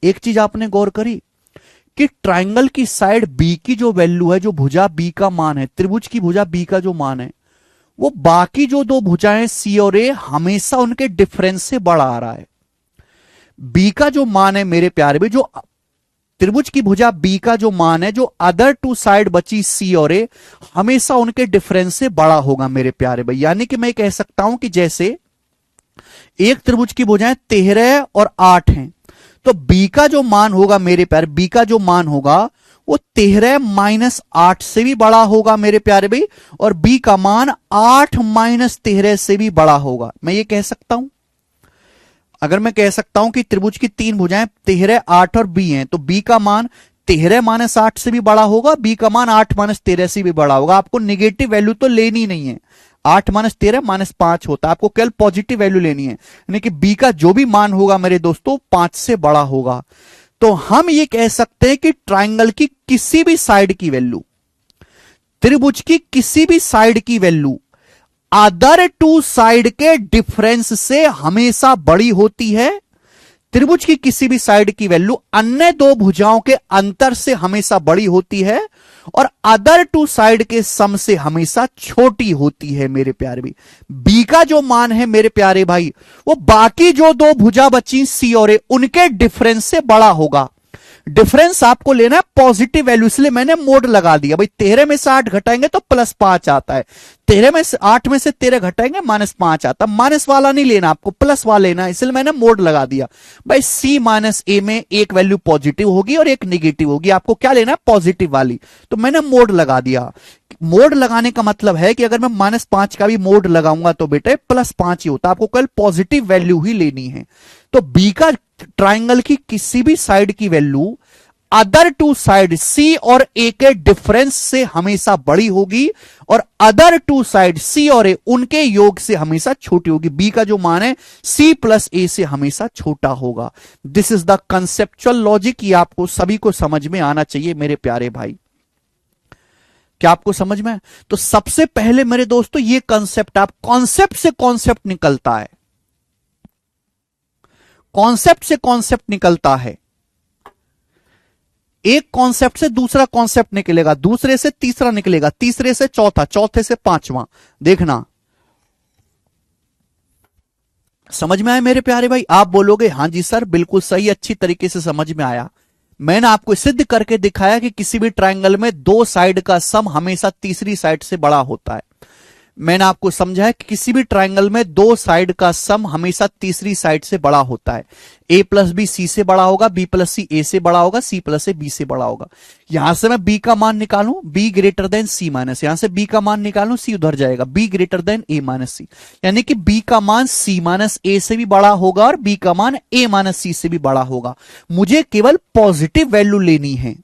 एक चीज आपने गौर करी कि ट्राइंगल की साइड बी की जो वैल्यू है, जो भुजा बी का मान है, त्रिभुज की भुजा बी का जो मान है, वो बाकी जो दो भुजाएं सी और ए हमेशा उनके डिफरेंस से बड़ा आ रहा है। बी का जो मान है मेरे प्यारे भाई, जो त्रिभुज की भुजा बी का जो मान है, जो अदर टू साइड बची सी और ए, हमेशा उनके डिफरेंस से बड़ा होगा मेरे प्यारे भाई। यानी कि मैं कह सकता हूं कि जैसे एक त्रिभुज की भुजाएं 13 और 8 हैं, तो बी का जो मान होगा मेरे प्यारे, बी का जो मान होगा वो 13 माइनस 8 से भी बड़ा होगा मेरे प्यारे भाई, और बी का मान 8 माइनस 13 से भी बड़ा होगा। मैं ये कह सकता हूं, अगर मैं कह सकता हूं कि त्रिभुज की तीन भुजाएं 13, 8 और बी हैं, तो बी का मान 13 माइनस 8 से भी बड़ा होगा, बी का मान 8 माइनस 13 से भी बड़ा होगा। आपको निगेटिव वैल्यू तो लेनी नहीं है, 8 माइनस 13 माइनस 5 होता है, आपको केवल पॉजिटिव वैल्यू लेनी है, यानी कि बी का जो भी मान होगा मेरे दोस्तों 5 से बड़ा होगा। तो हम ये कह सकते हैं कि ट्राइंगल की किसी भी साइड की वैल्यू, त्रिभुज की किसी भी साइड की वैल्यू अदर टू साइड के डिफरेंस से हमेशा बड़ी होती है। त्रिभुज की किसी भी साइड की वैल्यू अन्य दो भुजाओं के अंतर से हमेशा बड़ी होती है और अदर टू साइड के सम से हमेशा छोटी होती है मेरे प्यारे भाई। बी का जो मान है मेरे प्यारे भाई, वो बाकी जो दो भुजा बची सी और ए, उनके डिफरेंस से बड़ा होगा। डिफरेंस आपको लेना है पॉजिटिव वैल्यू, इसलिए मैंने मोड लगा दिया भाई। 13 में से 8 घटाएंगे तो +5 आता है, 13 में से 8 में से 13 घटाएंगे -5 आता है। माइनस वाला नहीं लेना आपको, प्लस वाला लेना है, इसलिए मैंने मोड लगा दिया भाई। सी माइनस ए में एक वैल्यू पॉजिटिव होगी और एक निगेटिव होगी, आपको क्या लेना है पॉजिटिव वाली, तो मैंने मोड लगा दिया। मोड लगाने का मतलब है कि अगर मैं -5 का भी मोड लगाऊंगा तो बेटे +5 ही होता, आपको कल पॉजिटिव वैल्यू ही लेनी है। तो बी का ट्राइंगल की किसी भी साइड की वैल्यू अदर टू साइड सी और ए के डिफरेंस से हमेशा बड़ी होगी और अदर टू साइड सी और ए उनके योग से हमेशा छोटी होगी। बी का जो मान है सी प्लस ए से हमेशा छोटा होगा। This is the conceptual logic, ये आपको सभी को समझ में आना चाहिए मेरे प्यारे भाई। क्या आपको समझ में है? तो सबसे पहले मेरे दोस्तों ये कंसेप्ट, आप कॉन्सेप्ट से कॉन्सेप्ट निकलता है, कॉन्सेप्ट से कॉन्सेप्ट निकलता है। एक कॉन्सेप्ट से दूसरा कॉन्सेप्ट निकलेगा, दूसरे से तीसरा निकलेगा, तीसरे से चौथा, चौथे से पांचवा। देखना समझ में आया मेरे प्यारे भाई? आप बोलोगे हां जी सर बिल्कुल सही, अच्छी तरीके से समझ में आया। मैंने आपको सिद्ध करके दिखाया कि किसी भी ट्रायंगल में दो साइड का सम हमेशा तीसरी साइड से बड़ा होता है। मैंने आपको समझाया कि किसी भी ट्रायंगल में दो साइड का सम हमेशा तीसरी साइड से बड़ा होता है। a प्लस बी सी से बड़ा होगा, b प्लस सी ए से बड़ा होगा, c प्लस ए बी से बड़ा होगा। यहां से मैं b का मान निकालूं b greater then c minus, यहां से b का मान निकालूं c उधर जाएगा, b greater than a minus c, यानी कि b का मान c माइनस ए से भी बड़ा होगा और b का मान a माइनस सी से भी बड़ा होगा। मुझे केवल पॉजिटिव वैल्यू लेनी है,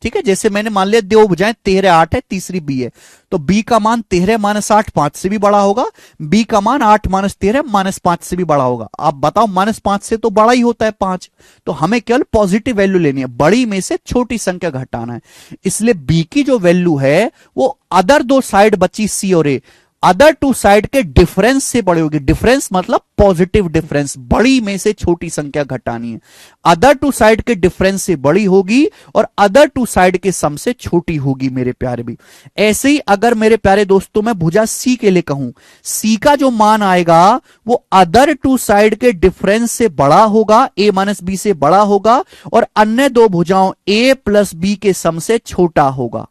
ठीक है। जैसे मैंने मान लिया दो भुजाएं 13 8 है, तीसरी b है, तो b का मान 13 माइनस 8 5 से भी बड़ा होगा, b का मान 8 माइनस 13 माइनस 5 से भी बड़ा होगा। आप बताओ -5 से तो बड़ा ही होता है 5, तो हमें केवल पॉजिटिव वैल्यू लेनी है, बड़ी में से छोटी संख्या घटाना है। इसलिए b की जो वैल्यू है वो अदर दो साइड बची c और a, अदर टू साइड के डिफरेंस से बड़ी होगी। डिफरेंस मतलब पॉजिटिव डिफरेंस, बड़ी में से छोटी संख्या घटानी है। अदर टू साइड के डिफरेंस से बड़ी होगी और अदर टू साइड के सम से छोटी होगी मेरे प्यारे भी। ऐसे ही अगर मेरे प्यारे दोस्तों मैं भुजा सी के लिए कहूं, सी का जो मान आएगा वो अदर टू साइड के डिफरेंस से बड़ा होगा, ए माइनस बी से बड़ा होगा और अन्य दो भुजाओं ए प्लस बी के सम से छोटा होगा।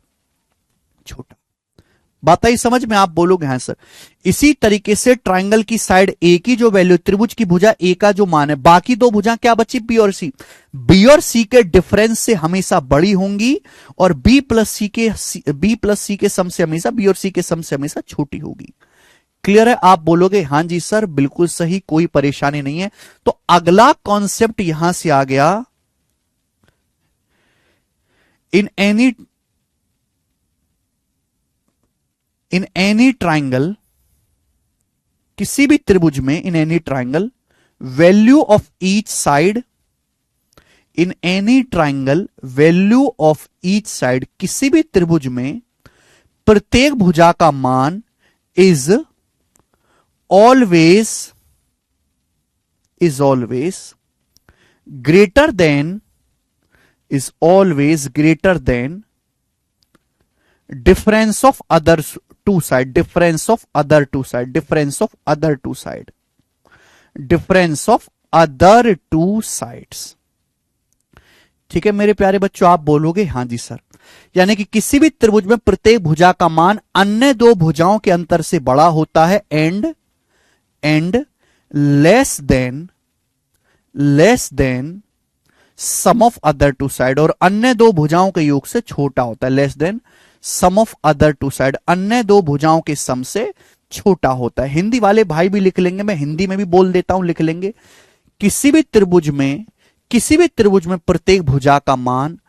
छोटा बात आई समझ में? आप बोलोगे हाँ सर। इसी तरीके से ट्रायंगल की साइड ए की जो वैल्यू, त्रिभुज की भुजा ए का जो मान है, बाकी दो भुजा क्या बची बी और सी, बी और सी के डिफरेंस से हमेशा बड़ी होंगी और बी प्लस सी के सम से हमेशा, बी और सी के सम से हमेशा छोटी होगी। क्लियर है? आप बोलोगे हां जी सर बिल्कुल सही, कोई परेशानी नहीं है। तो अगला कॉन्सेप्ट यहां से आ गया, इन एनी ट्राइंगल, किसी भी त्रिभुज में, in any triangle value of each side, in any triangle value of each side, किसी भी त्रिभुज में प्रत्येक भुजा का मान is always greater then difference of other two side, difference of other two sides। ठीक है मेरे प्यारे बच्चों, आप बोलोगे हां जी सर। यानी कि किसी भी त्रिभुज में प्रत्येक भुजा का मान अन्य दो भुजाओं के अंतर से बड़ा होता है and less than sum of other two side, और अन्य दो भुजाओं के योग से छोटा होता है। Less than sum of other two side, अन्य दो भुजाओं के सम से छोटा होता है। हिंदी वाले भाई भी लिख लेंगे, मैं हिंदी में भी बोल देता हूं, लिख लेंगे। किसी भी त्रिभुज में प्रत्येक भुजा का मान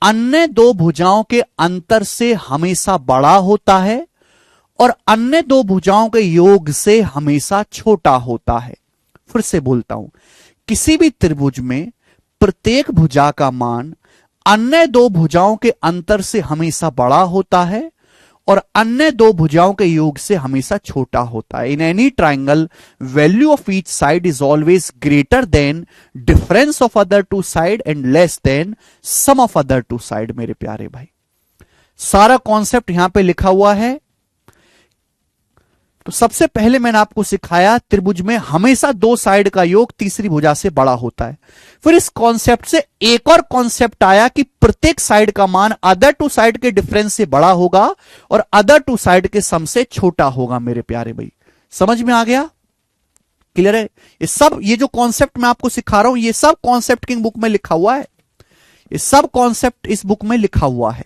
अन्य दो भुजाओं के अंतर से हमेशा बड़ा होता है और अन्य दो भुजाओं के योग से हमेशा छोटा होता है। फिर से बोलता हूं, किसी भी त्रिभुज में प्रत्येक भुजा का मान अन्य दो भुजाओं के अंतर से हमेशा बड़ा होता है और अन्य दो भुजाओं के योग से हमेशा छोटा होता है। In any triangle value of each side is always greater than difference of other two side and less than sum of other two side. मेरे प्यारे भाई, सारा कॉन्सेप्ट यहां पे लिखा हुआ है। तो सबसे पहले मैंने आपको सिखाया त्रिभुज में हमेशा दो साइड का योग तीसरी भुजा से बड़ा होता है। फिर इस कॉन्सेप्ट से एक और कॉन्सेप्ट आया कि प्रत्येक साइड का मान अदर टू साइड के डिफरेंस से बड़ा होगा और अदर टू साइड के सम से छोटा होगा। मेरे प्यारे भाई, समझ में आ गया? क्लियर है? ये जो कॉन्सेप्ट मैं आपको सिखा रहा हूं, ये सब कॉन्सेप्ट की बुक में लिखा हुआ है। ये सब कॉन्सेप्ट इस बुक में लिखा हुआ है।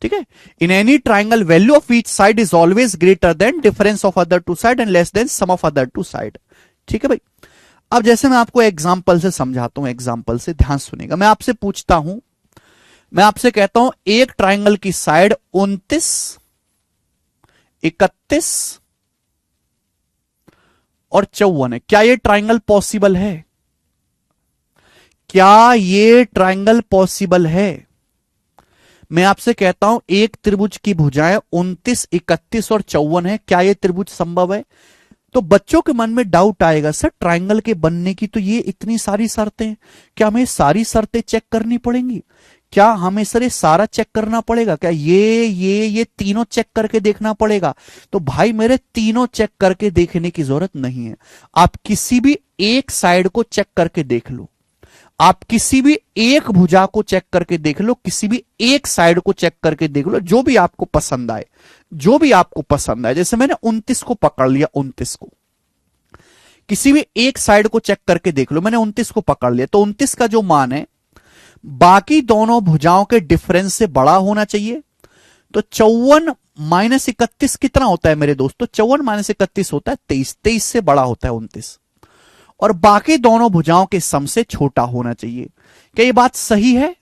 ठीक है। In any triangle value of each side is always greater than difference of other two side and less than sum of other two side. ठीक है भाई। अब जैसे मैं आपको एग्जांपल से समझाता हूं, एग्जांपल से ध्यान सुनेगा। मैं आपसे पूछता हूं, मैं आपसे कहता हूं एक ट्राइंगल की साइड 29, 31 और 54 है। क्या ये ट्राइंगल पॉसिबल है? क्या ये ट्राइंगल पॉसिबल है? मैं आपसे कहता हूं एक त्रिभुज की भुजाएं 29, 31 और 54 है। क्या यह त्रिभुज संभव है? तो बच्चों के मन में डाउट आएगा, सर ट्राइंगल के बनने की तो ये इतनी सारी शर्तें, क्या हमें सारी शर्तें चेक करनी पड़ेंगी? क्या हमें सर ये सारा चेक करना पड़ेगा? क्या ये तीनों चेक करके देखना पड़ेगा? तो भाई मेरे, तीनों चेक करके देखने की जरूरत नहीं है। आप किसी भी एक साइड को चेक करके देख लो, आप किसी भी एक भुजा को चेक करके देख लो, किसी भी एक साइड को चेक करके देख लो, जो भी आपको पसंद आए, जो भी आपको पसंद आए। जैसे मैंने 29 को पकड़ लिया, 29 को किसी भी एक साइड को चेक करके देख लो। मैंने 29 को पकड़ लिया, तो 29 का जो मान है बाकी दोनों भुजाओं के डिफरेंस से बड़ा होना चाहिए। तो 54 माइनस 31 कितना होता है मेरे दोस्तों? 54 माइनस 31 होता है 23। 23 से बड़ा होता है 29, और बाकी दोनों भुजाओं के सम से छोटा होना चाहिए। क्या ये बात सही है?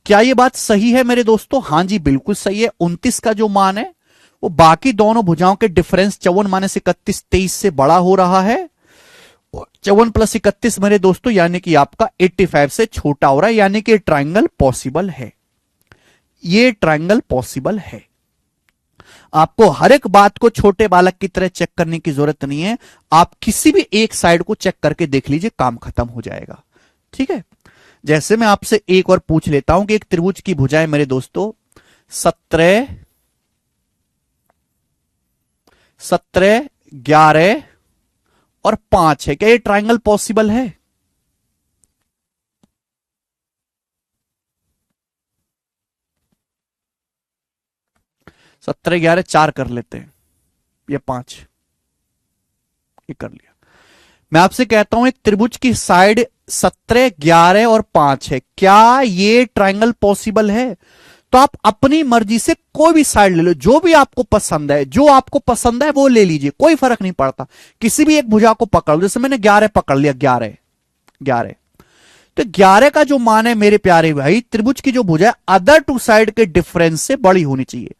क्या ये बात सही है मेरे दोस्तों? हां जी, बिल्कुल सही है। 29 का जो मान है वो बाकी दोनों भुजाओं के डिफरेंस 54 माइनस 31 23 से बड़ा हो रहा है। 54 प्लस 31 मेरे दोस्तों यानी कि आपका 85 से छोटा हो रहा है, यानी कि ट्राइंगल पॉसिबल है। ये ट्राइंगल पॉसिबल है। आपको हर एक बात को छोटे बालक की तरह चेक करने की जरूरत नहीं है। आप किसी भी एक साइड को चेक करके देख लीजिए, काम खत्म हो जाएगा। ठीक है। जैसे मैं आपसे एक और पूछ लेता हूं कि एक त्रिभुज की भुजाएं मेरे दोस्तों 17, 11 और 5 है। क्या ये ट्राइंगल पॉसिबल है? सत्रह 11 4 कर लेते हैं, या 5, ये कर लिया। मैं आपसे कहता हूं एक त्रिभुज की साइड 17, 11 और 5 है। क्या ये ट्राइंगल पॉसिबल है? तो आप अपनी मर्जी से कोई भी साइड ले लो, जो भी आपको पसंद है, जो आपको पसंद है वो ले लीजिए, कोई फर्क नहीं पड़ता। किसी भी एक भुजा को पकड़ लो। जैसे मैंने 11 पकड़ लिया, 11 तो 11 का जो मान है मेरे प्यारे भाई, त्रिभुज की जो भुजा है अदर टू साइड के डिफरेंस से बड़ी होनी चाहिए।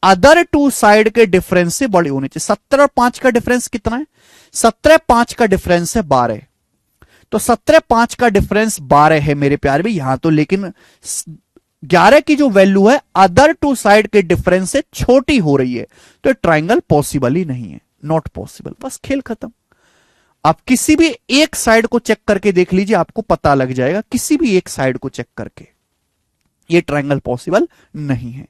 अदर टू साइड के डिफरेंस से बड़ी होनी चाहिए। 17 और 5 का डिफरेंस कितना है? 17 5 का डिफरेंस है 12। तो 17 5 का डिफरेंस 12 है मेरे प्यारे भाई यहां तो। लेकिन 11 की जो वैल्यू है अदर टू साइड के डिफरेंस से छोटी हो रही है, तो ट्राइंगल पॉसिबल ही नहीं है, नॉट पॉसिबल। बस खेल खत्म। आप किसी भी एक साइड को चेक करके देख लीजिए, आपको पता लग जाएगा। किसी भी एक साइड को चेक करके ये ट्राइंगल पॉसिबल नहीं है।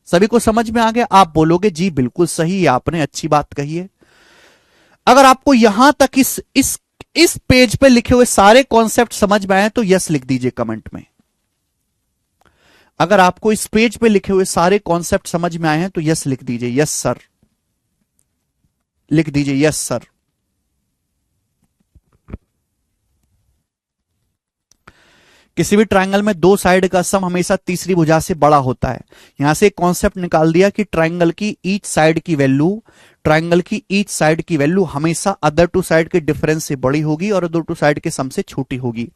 सभी को समझ में आ गया? आप बोलोगे जी बिल्कुल सही, आपने अच्छी बात कही है। अगर आपको यहां तक इस पेज पे लिखे हुए सारे कॉन्सेप्ट समझ में आए तो यस लिख दीजिए कमेंट में। अगर आपको इस पेज पे लिखे हुए सारे कॉन्सेप्ट समझ में आए हैं तो यस लिख दीजिए, यस सर लिख दीजिए, यस सर। किसी भी ट्राइंगल में दो साइड का सम हमेशा तीसरी भुजा से बड़ा होता है। यहां से एक कॉन्सेप्ट निकाल दिया कि ट्राइंगल की ईच साइड की वैल्यू हमेशा अदर टू साइड के डिफरेंस से बड़ी होगी और अदर टू साइड के सम से छोटी होगी।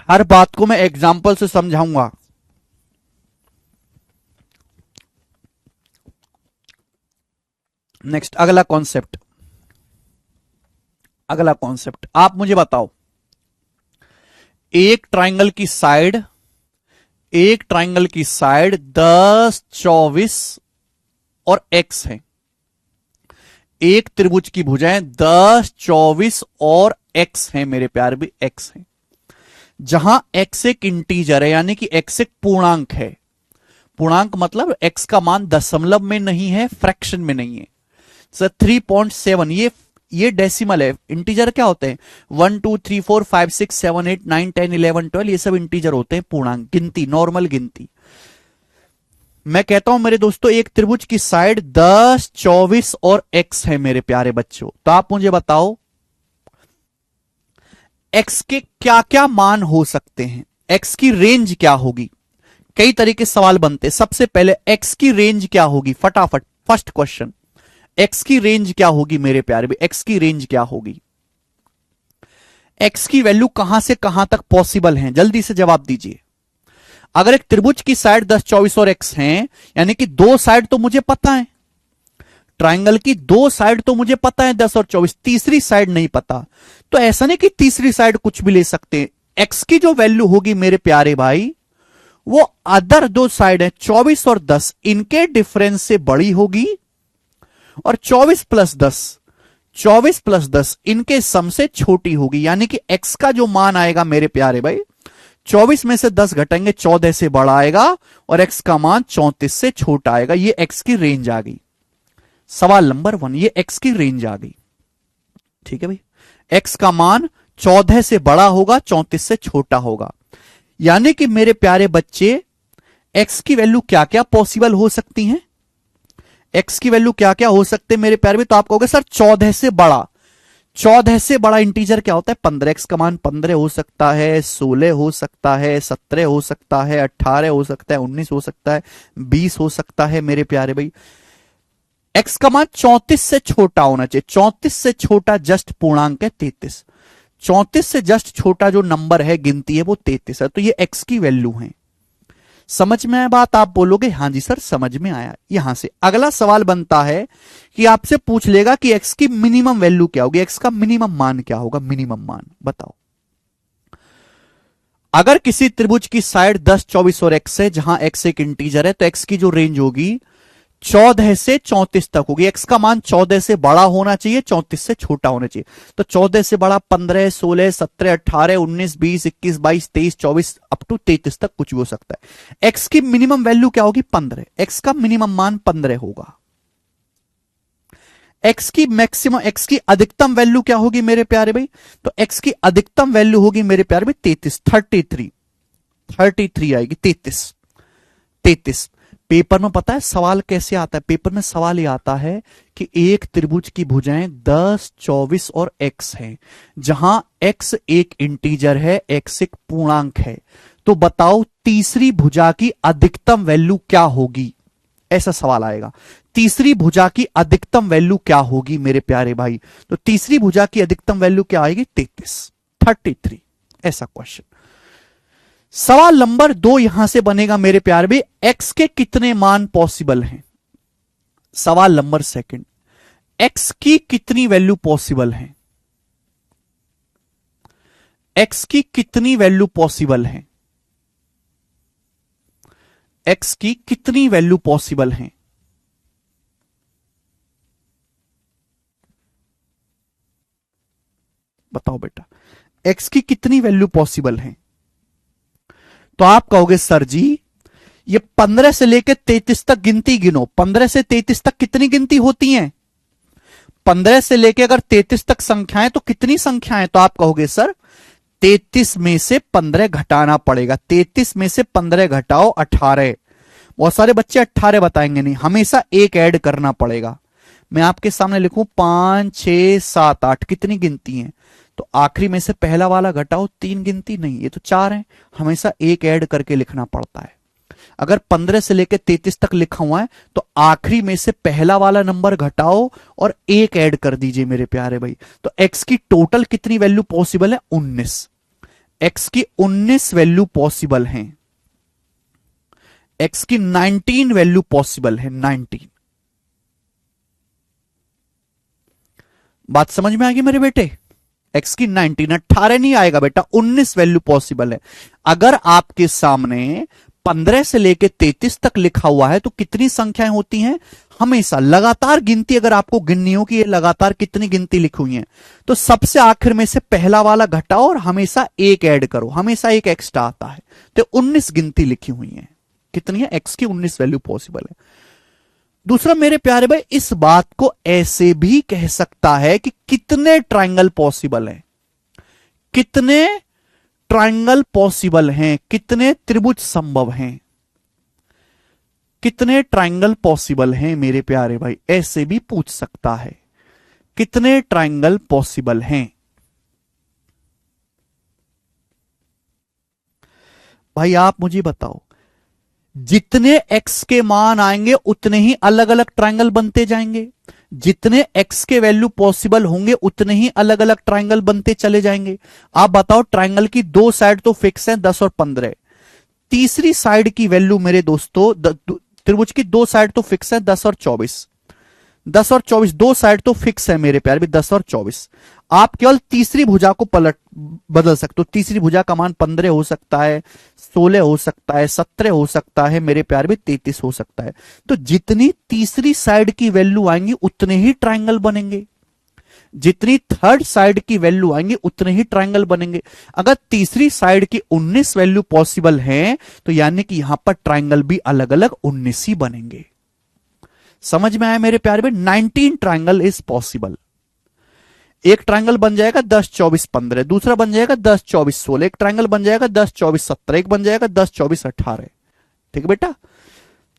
हर बात को मैं एग्जांपल से समझाऊंगा। नेक्स्ट, अगला कॉन्सेप्ट आप मुझे बताओ, एक ट्राइंगल की साइड एक ट्राइंगल की साइड 10, 24 और x है। एक त्रिभुज की भुजाएं 10, 24 और x है मेरे प्यार भी, x है। जहां x एक इंटीजर है, यानी कि x एक पूर्णांक है। पूर्णांक मतलब x का मान दशमलव में नहीं है, फ्रैक्शन में नहीं है। सर 3.7 ये डेसिमल है। इंटीजर क्या होते हैं? 1 2 3 4 5 6 7 8 9 10 11 12, ये सब इंटीजर होते हैं, पूर्णांक, गिनती, नॉर्मल गिनती। मैं कहता हूं मेरे दोस्तों, एक त्रिभुज की साइड 10, 24 और x है मेरे प्यारे बच्चों। तो आप मुझे बताओ x के क्या क्या मान हो सकते हैं, x की रेंज क्या होगी। कई तरीके सवाल बनते हैं। सबसे पहले x की रेंज क्या होगी, फटाफट फर्स्ट क्वेश्चन, x की रेंज क्या होगी मेरे प्यारे भी, x की रेंज क्या होगी। x की वैल्यू कहां से कहां तक पॉसिबल है, जल्दी से जवाब दीजिए। अगर एक त्रिभुज की साइड 10, 24 और x हैं, यानी कि दो साइड तो मुझे पता है, ट्राइंगल की दो साइड तो मुझे पता है 10 और 24, तीसरी साइड नहीं पता। तो ऐसा नहीं कि तीसरी साइड कुछ भी ले सकते हैं। x की जो वैल्यू होगी मेरे प्यारे भाई, वो अदर दो साइड है 24 और 10, इनके डिफरेंस से बड़ी होगी, और 24 प्लस 10 इनके सम से छोटी होगी। यानी कि x का जो मान आएगा मेरे प्यारे भाई, 24 में से 10 घटाएंगे 14 से बड़ा आएगा, और x का मान 34 से छोटा आएगा। ये x की रेंज आ गई। सवाल नंबर 1, ये x की रेंज आ गई। ठीक है भाई, x का मान 14 से बड़ा होगा, 34 से छोटा होगा। यानी कि मेरे प्यारे बच्चे, x की वैल्यू क्या क्या पॉसिबल हो सकती हैं, x की वैल्यू क्या क्या हो सकते हैं मेरे प्यारे में। तो आप कहोगे सर 14 से बड़ा, 14 से बड़ा इंटीजर क्या होता है? 15। x का मान 15 हो सकता है, 16 हो सकता है, 17 हो सकता है, 18 हो सकता है, 19 हो सकता है, 20 हो सकता है मेरे प्यारे भाई। x का मान 34 से छोटा होना चाहिए। 34 से छोटा जस्ट पूर्णांक है 33। 34 से जस्ट छोटा जो नंबर है, गिनती है, वो 33 है। तो ये x की वैल्यू है। समझ में आया बात? आप बोलोगे हाँ जी सर समझ में आया। यहां से अगला सवाल बनता है कि आपसे पूछ लेगा कि x की मिनिमम वैल्यू क्या होगी, x का मिनिमम मान क्या होगा, मिनिमम मान बताओ। अगर किसी त्रिभुज की साइड 10, 24 और x है, जहां x एक इंटीजर है, तो x की जो रेंज होगी 14 से 34 तक होगी। x का मान 14 से बड़ा होना चाहिए, 34 से छोटा होना चाहिए। तो 14 से बड़ा 15, 16, 17, 18, 19, 20, 21, 22, 23, 24 अप टू 33 तक कुछ भी हो सकता है। x की मिनिमम वैल्यू क्या होगी? 15। x का मिनिमम मान 15 होगा। x की मैक्सिमम, x की अधिकतम वैल्यू क्या होगी मेरे प्यारे भाई? तो x की अधिकतम वैल्यू होगी मेरे प्यारे भाई 33, 33 आएगी, 33। पेपर में पता है सवाल कैसे आता है? पेपर में सवाल ये आता है कि एक त्रिभुज की भुजाएं 10, 24 और x है, जहां x एक इंटीजर है, x एक पूर्णांक है। तो बताओ तीसरी भुजा की अधिकतम वैल्यू क्या होगी? ऐसा सवाल आएगा। तीसरी भुजा की अधिकतम वैल्यू क्या होगी मेरे प्यारे भाई? तो तीसरी भुजा की अधिकतम वैल्यू क्या आएगी? 33। ऐसा क्वेश्चन। सवाल नंबर 2 यहां से बनेगा मेरे प्यारे भाई, x के कितने मान पॉसिबल हैं? सवाल नंबर 2, x की कितनी वैल्यू पॉसिबल है? x की कितनी वैल्यू पॉसिबल है? x की कितनी वैल्यू पॉसिबल है? बताओ बेटा, x की कितनी वैल्यू पॉसिबल है? तो आप कहोगे सर जी ये 15 से लेकर 33 तक गिनती गिनो। 15 से 33 तक कितनी गिनती होती हैं? 15 से लेकर अगर 33 तक संख्याएं तो कितनी संख्याएं? तो आप कहोगे सर 33 में से 15 घटाना पड़ेगा। 33 में से 15 घटाओ 18। बहुत सारे बच्चे 18 बताएंगे, नहीं, हमेशा एक ऐड करना पड़ेगा। मैं आपके सामने लिखूं 5, 6, 7, 8, कितनी गिनती हैं? तो आखिरी में से पहला वाला घटाओ, 3 गिनती नहीं, ये तो 4 है, हमेशा एक ऐड करके लिखना पड़ता है। अगर 15 से लेकर 33 तक लिखा हुआ है तो आखिरी में से पहला वाला नंबर घटाओ और एक ऐड कर दीजिए मेरे प्यारे भाई। तो x की टोटल कितनी वैल्यू पॉसिबल है? 19। x की 19 वैल्यू पॉसिबल है। x की 19 वैल्यू पॉसिबल है, 19। बात समझ में आ गई मेरे बेटे? x की 19, 18 नहीं आएगा बेटा, 19 वैल्यू पॉसिबल है। अगर आपके सामने 15 से लेके 33 तक लिखा हुआ है तो कितनी संख्याएं होती हैं? हमेशा लगातार गिनती अगर आपको गिननी हो कि ये लगातार कितनी गिनती लिखी हुई है तो सबसे आखिर में से पहला वाला घटाओ और हमेशा एक ऐड करो, हमेशा एक एक्स्ट्रा आता है। तो 19 गिनती लिखी हुई है। कितनी है? एक्स की 19 वैल्यू पॉसिबल है। दूसरा मेरे प्यारे भाई, इस बात को ऐसे भी कह सकता है कि कितने ट्रायंगल पॉसिबल हैं, कितने ट्रायंगल पॉसिबल हैं, कितने त्रिभुज संभव हैं, कितने ट्रायंगल पॉसिबल हैं मेरे प्यारे भाई, ऐसे भी पूछ सकता है कितने ट्रायंगल पॉसिबल हैं। भाई आप मुझे बताओ, जितने एक्स के मान आएंगे उतने ही अलग अलग ट्रायंगल बनते जाएंगे, जितने एक्स के वैल्यू पॉसिबल होंगे उतने ही अलग अलग ट्रायंगल बनते चले जाएंगे। आप बताओ, ट्रायंगल की दो साइड तो फिक्स है 10 और 15, तीसरी साइड की वैल्यू मेरे दोस्तों, त्रिभुज की दो साइड तो फिक्स है 10 और 24, 10 और 24 दो साइड तो फिक्स है मेरे प्यारे भी 10 और 24। आप केवल तीसरी भुजा को बदल सकते हो। तीसरी भुजा का मान 15 हो सकता है, 16 हो सकता है, 17 हो सकता है मेरे प्यारे भी 33 हो सकता है। तो जितनी तीसरी साइड की वैल्यू आएंगी उतने ही ट्रायंगल बनेंगे, जितनी थर्ड साइड की वैल्यू आएंगे उतने ही ट्रायंगल बनेंगे। अगर तीसरी साइड की 19 वैल्यू पॉसिबल है तो यानी कि यहां पर ट्रायंगल भी अलग अलग 19 ही बनेंगे। समझ में आया मेरे प्यारे में? 19 ट्रायंगल इज पॉसिबल। एक ट्रायंगल बन जाएगा 10 24 15, दूसरा बन जाएगा 10 24 16, एक ट्रायंगल बन जाएगा 10 24 17, एक बन जाएगा 10 24 18। ठीक है बेटा?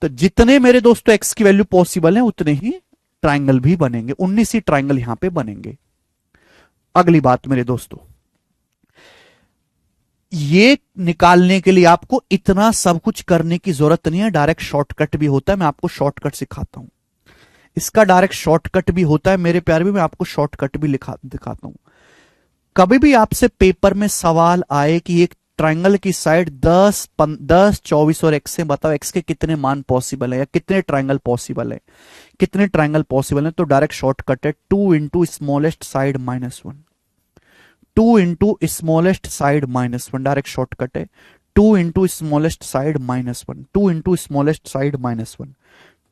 तो जितने मेरे दोस्तों एक्स की वैल्यू पॉसिबल है उतने ही ट्रायंगल भी बनेंगे, 19 ही ट्रायंगल यहां पे बनेंगे। अगली बात मेरे दोस्तों, ये निकालने के लिए आपको इतना सब कुछ करने की जरूरत नहीं है, डायरेक्ट शॉर्टकट भी होता है। मैं आपको शॉर्टकट सिखाता हूं। इसका डायरेक्ट शॉर्टकट भी होता है मेरे प्यारे भी, मैं आपको शॉर्टकट भी दिखाता हूं। कभी भी आपसे पेपर में सवाल आए कि एक ट्रायंगल की साइड 10 24 और एक्स से बताओ एक्स के कितने मान पॉसिबल है या कितने ट्रायंगल पॉसिबल है, कितने ट्रायंगल पॉसिबल है, तो डायरेक्ट शॉर्टकट है 2 into smallest side -1, 2 into smallest side -1, direct shortcut है 2 into smallest side -1, 2 into smallest side -1,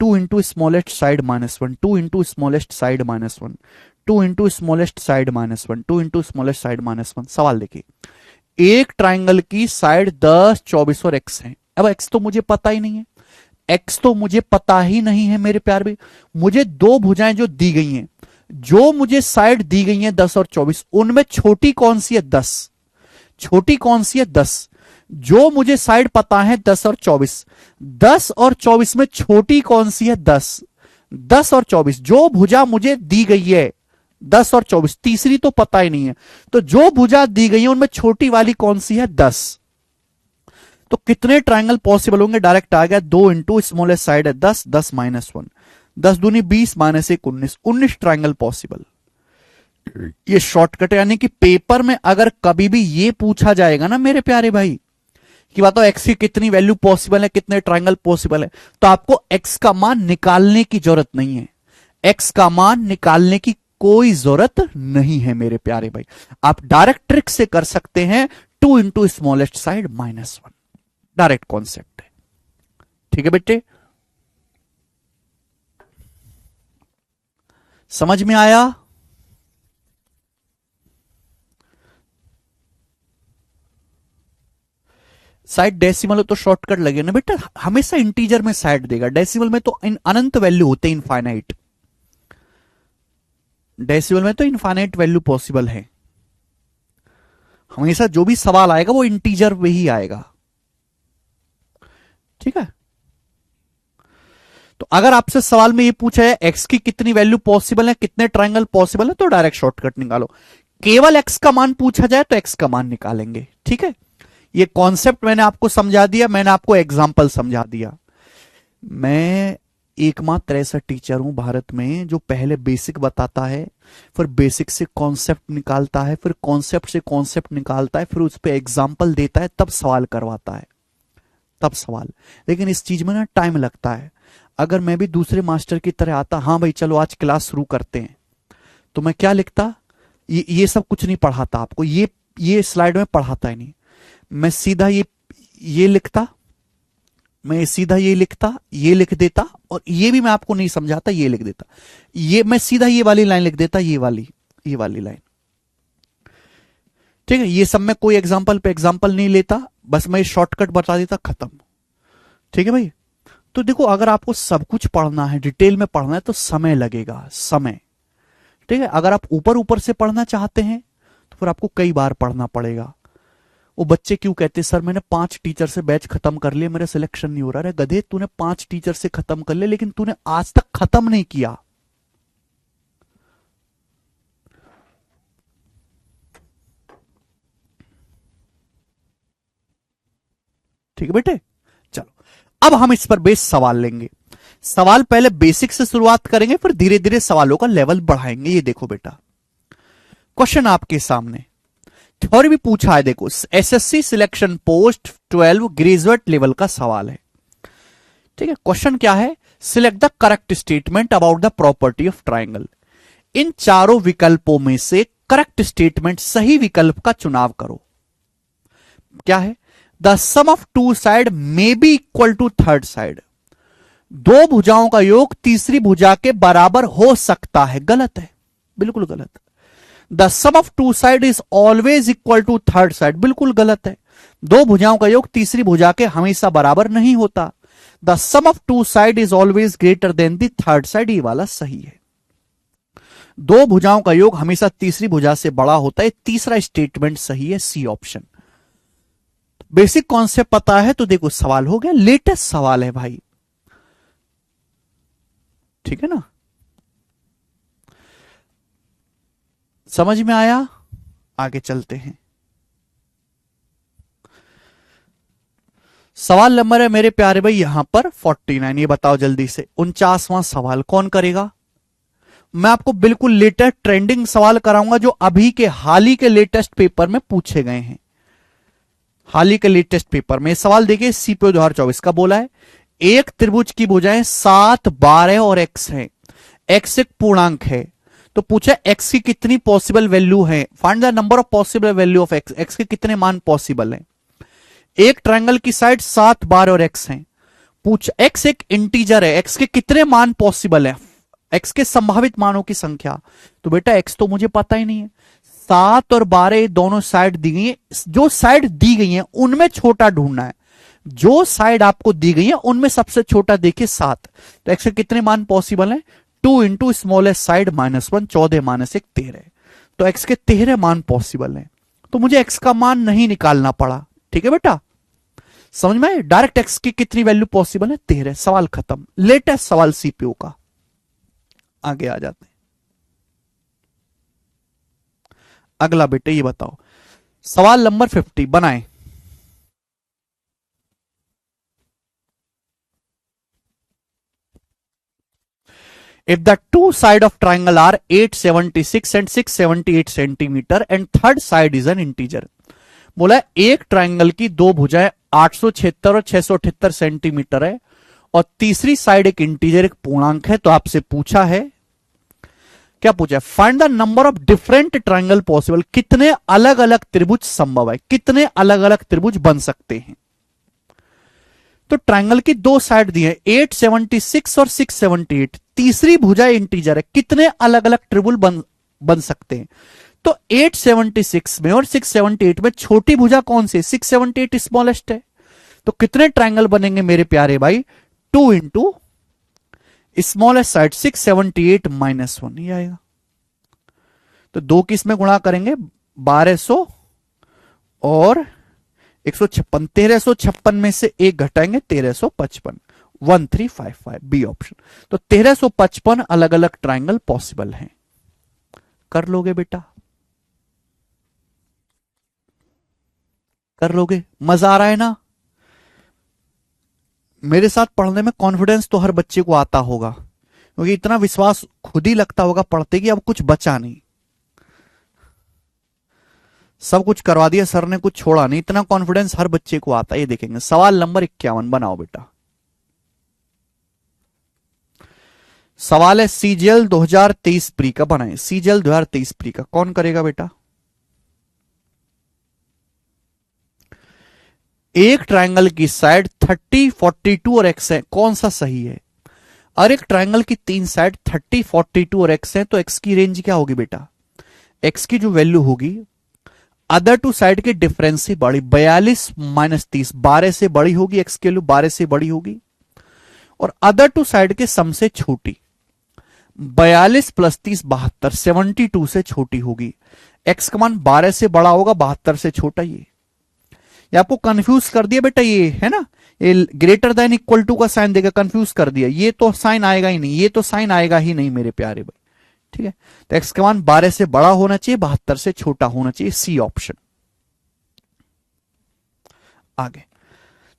2 into smallest side -1, 2 into smallest side -1, 2 into smallest side -1, 2 into smallest side -1। सवाल देखिए, एक triangle की side 10 24 और x है। अब x तो मुझे पता ही नहीं है, एक्स तो मुझे पता ही नहीं है मेरे प्यार भी। मुझे दो भुजाएं जो दी गई हैं, जो मुझे साइड दी गई हैं 10 और 24, उनमें छोटी कौन सी है? 10। छोटी कौन सी है? 10। जो मुझे साइड पता है 10 और 24, 10 और 24 में छोटी कौन सी है? 10। 10 और 24 जो भुजा मुझे दी गई है 10 और 24, तीसरी तो पता ही नहीं है, तो जो भुजा दी गई है उनमें छोटी वाली कौन सी है? 10। तो कितने ट्रायंगल पॉसिबल होंगे? डायरेक्ट आ गया, 2 इंटू स्मॉलेस्ट साइड है 10, 10 -1, 10 दूनी 20 -1 19, 19 ट्रायंगल पॉसिबल। ये शॉर्टकट है, यानी कि पेपर में अगर कभी भी ये पूछा जाएगा ना मेरे प्यारे भाई कि बताओ एक्स की कितनी वैल्यू पॉसिबल है, कितने ट्रायंगल पॉसिबल है, तो आपको एक्स का मान निकालने की जरूरत नहीं है। एक्स का मान निकालने की कोई जरूरत नहीं है मेरे प्यारे भाई। आप डायरेक्ट ट्रिक से कर सकते हैं 2 into smallest side -1, direct concept है। ठीक है बेटे? समझ में आया? साइड डेसिमल हो तो शॉर्टकट लगे ना बेटा, हमेशा इंटीजर में साइड देगा, डेसिमल में तो अनंत वैल्यू होते हैं, इनफाइनाइट। डेसिमल में तो इनफाइनाइट वैल्यू पॉसिबल है। हमेशा जो भी सवाल आएगा वो इंटीजर में ही आएगा। ठीक है? तो अगर आपसे सवाल में ये पूछा है एक्स की कितनी वैल्यू पॉसिबल है, कितने ट्रायंगल पॉसिबल है, तो डायरेक्ट शॉर्टकट निकालो। केवल एक्स का मान पूछा जाए तो एक्स का मान निकालेंगे। ठीक है? ये कॉन्सेप्ट मैंने आपको समझा दिया, मैंने आपको एग्जाम्पल समझा दिया। मैं एकमात्र ऐसा टीचर हूं भारत में जो पहले बेसिक बताता है, फिर बेसिक से कॉन्सेप्ट निकालता है, फिर कॉन्सेप्ट से कॉन्सेप्ट निकालता है, फिर उस पर एग्जाम्पल देता है, तब सवाल करवाता है, तब सवाल। लेकिन इस चीज में ना टाइम लगता है। अगर मैं भी दूसरे मास्टर की तरह आता, हाँ भाई चलो आज क्लास शुरू करते हैं, तो मैं क्या लिखता? ये सब कुछ नहीं पढ़ाता आपको, ये स्लाइड में पढ़ाता ही नहीं। मैं सीधा ये लिखता, मैं सीधा ये लिखता, ये लिख देता, और ये भी मैं आपको नहीं समझाता, ये लिख देता, ये मैं सीधा ये वाली लाइन लिख देता, ये वाली लाइन। ठीक है, ये सब मैं कोई एग्जाम्पल पे एग्जाम्पल नहीं लेता, बस मैं शॉर्टकट बता देता, खत्म। ठीक है भाई। तो देखो, अगर आपको सब कुछ पढ़ना है, डिटेल में पढ़ना है, तो समय लगेगा, समय। ठीक है, अगर आप ऊपर ऊपर से पढ़ना चाहते हैं तो फिर आपको कई बार पढ़ना पड़ेगा। वो बच्चे क्यों कहते सर मैंने 5 टीचर से बैच खत्म कर लिया, मेरा सिलेक्शन नहीं हो रहा है। गधे, तूने 5 टीचर से खत्म कर लिया, लेकिन तूने आज तक खत्म नहीं किया। ठीक है बेटे, चलो अब हम इस पर बेस सवाल लेंगे। सवाल पहले बेसिक से शुरुआत करेंगे, फिर धीरे धीरे सवालों का लेवल बढ़ाएंगे। ये देखो बेटा, क्वेश्चन आपके सामने थ्योरी भी पूछा है। देखो, SSC selection post 12 graduate level का सवाल है। ठीक है, क्वेश्चन क्या है? Select the correct statement about the property of triangle. इन चारों विकल्पों में से करेक्ट स्टेटमेंट, सही विकल्प का चुनाव करो। क्या है? The sum of two side may be equal to third side. दो भुजाओं का योग तीसरी भुजा के बराबर हो सकता है। गलत है, बिल्कुल गलत। The sum of two side is always equal to third side. बिल्कुल गलत है। दो भुजाओं का योग तीसरी भुजा के हमेशा बराबर नहीं होता। The sum of two side is always greater than the third side. ये वाला सही है। दो भुजाओं का योग हमेशा तीसरी भुजा से बड़ा होता है। तीसरा स्टेटमेंट सही है, सी ऑप्शन। बेसिक कॉन्सेप्ट पता है तो देखो, सवाल हो गया। लेटेस्ट सवाल है भाई, ठीक है ना? समझ में आया? आगे चलते हैं। सवाल नंबर है मेरे प्यारे भाई यहां पर 49। ये बताओ जल्दी से, 49वां सवाल कौन करेगा? मैं आपको बिल्कुल लेटेस्ट ट्रेंडिंग सवाल कराऊंगा, जो अभी के हाल ही के लेटेस्ट पेपर में पूछे गए हैं। हाल ही के लेटेस्ट पेपर में सवाल देखिए, सीपीओ 2024 का बोला है। एक त्रिभुज की भुजाएं 7, 12 और x है। x एक पूर्णांक है, तो पूछा x की कितनी पॉसिबल वैल्यू है। Find the number of possible value of x। x के कितने मान पॉसिबल हैं। एक ट्रायंगल की साइड 7, 12 और x है। पूछ, x एक इंटीजर है, x के कितने मान पॉसिबल है, x के संभावित मानों की संख्या। तो बेटा x तो मुझे पता ही नहीं है। 7 और 12 दोनों साइड दी गई है। जो साइड दी गई है उनमें छोटा ढूंढना है। जो साइड आपको दी गई है उनमें सबसे छोटा देखिए 7। तो x के कितने मान पॉसिबल है? 2 इंटू स्मॉलेस्ट साइड -1, 14 -1 13। तो x के 13 मान पॉसिबल है। तो मुझे x का मान नहीं निकालना पड़ा। ठीक है बेटा, समझ में? डायरेक्ट x की कितनी वैल्यू पॉसिबल है? 13। सवाल खत्म। लेटेस्ट सवाल सीपीओ का। आगे आ जाते हैं। अगला बेटे ये बताओ, सवाल नंबर 50 बनाएं। If the two side of triangle are 876 and 678 centimetre and third side is an integer। बोला एक ट्रायंगल की दो भुजाएं 876 और 678 सेंटीमीटर है, और तीसरी साइड एक इंटीजर, एक पूर्णांक है। तो आपसे पूछा है, क्या पूछा है? Find the number of different triangle possible. कितने अलग अलग त्रिभुज संभव है, कितने अलग अलग त्रिभुज बन सकते हैं। तो ट्रायंगल की दो साइड दी है, 876 और 678। तीसरी भुजा इंटीजर है, कितने अलग अलग त्रिभुज बन सकते हैं। तो 876 में और 678 में छोटी भुजा कौन सी? 678 स्मॉलेस्ट है। तो कितने ट्रायंगल बनेंगे मेरे प्यारे भाई? 2 इंटू स्मॉलेस्ट साइड 678 -1 ही आएगा। तो दो किस में गुणा करेंगे? 1200 और 156। 1356 में से एक घटाएंगे, 1355। 1355 बी ऑप्शन। तो 1355 अलग अलग ट्रायंगल पॉसिबल हैं। कर लोगे बेटा? कर लोगे? मजा आ रहा है ना? मेरे साथ पढ़ने में कॉन्फिडेंस तो हर बच्चे को आता होगा, क्योंकि इतना विश्वास खुद ही लगता होगा पढ़ते कि अब कुछ बचा नहीं, सब कुछ करवा दिया सर ने, कुछ छोड़ा नहीं। इतना कॉन्फिडेंस हर बच्चे को आता है। ये देखेंगे सवाल नंबर 51 बनाओ बेटा। सवाल है सीजीएल 2023 प्री का बनाए। सीजीएल 2023 प्री का कौन करेगा बेटा? एक ट्रायंगल की साइड 30, 42 और x है, कौन सा सही है? और एक ट्रायंगल की तीन साइड 30, 42 और x है, तो x की रेंज क्या होगी बेटा? x की जो वैल्यू होगी अदर टू साइड के डिफरेंस से बड़ी, 42 माइनस 30, 12 से बड़ी होगी, x की वैल्यू 12 से बड़ी होगी, और अदर टू साइड के सम से छोटी, 42 प्लस 30 72, 72 से छोटी होगी। x का मान 12 से बड़ा होगा, 72 से छोटा। ये आपको कंफ्यूज कर दिया बेटा, ये है ना, ये ग्रेटर देन इक्वल टू का साइन देगा, कंफ्यूज कर दिया। ये तो साइन आएगा ही नहीं, ये तो साइन आएगा ही नहीं मेरे प्यारे भाई, ठीक है। तो x का मान 12 से बड़ा होना चाहिए, 72 से छोटा होना चाहिए, सी ऑप्शन। आगे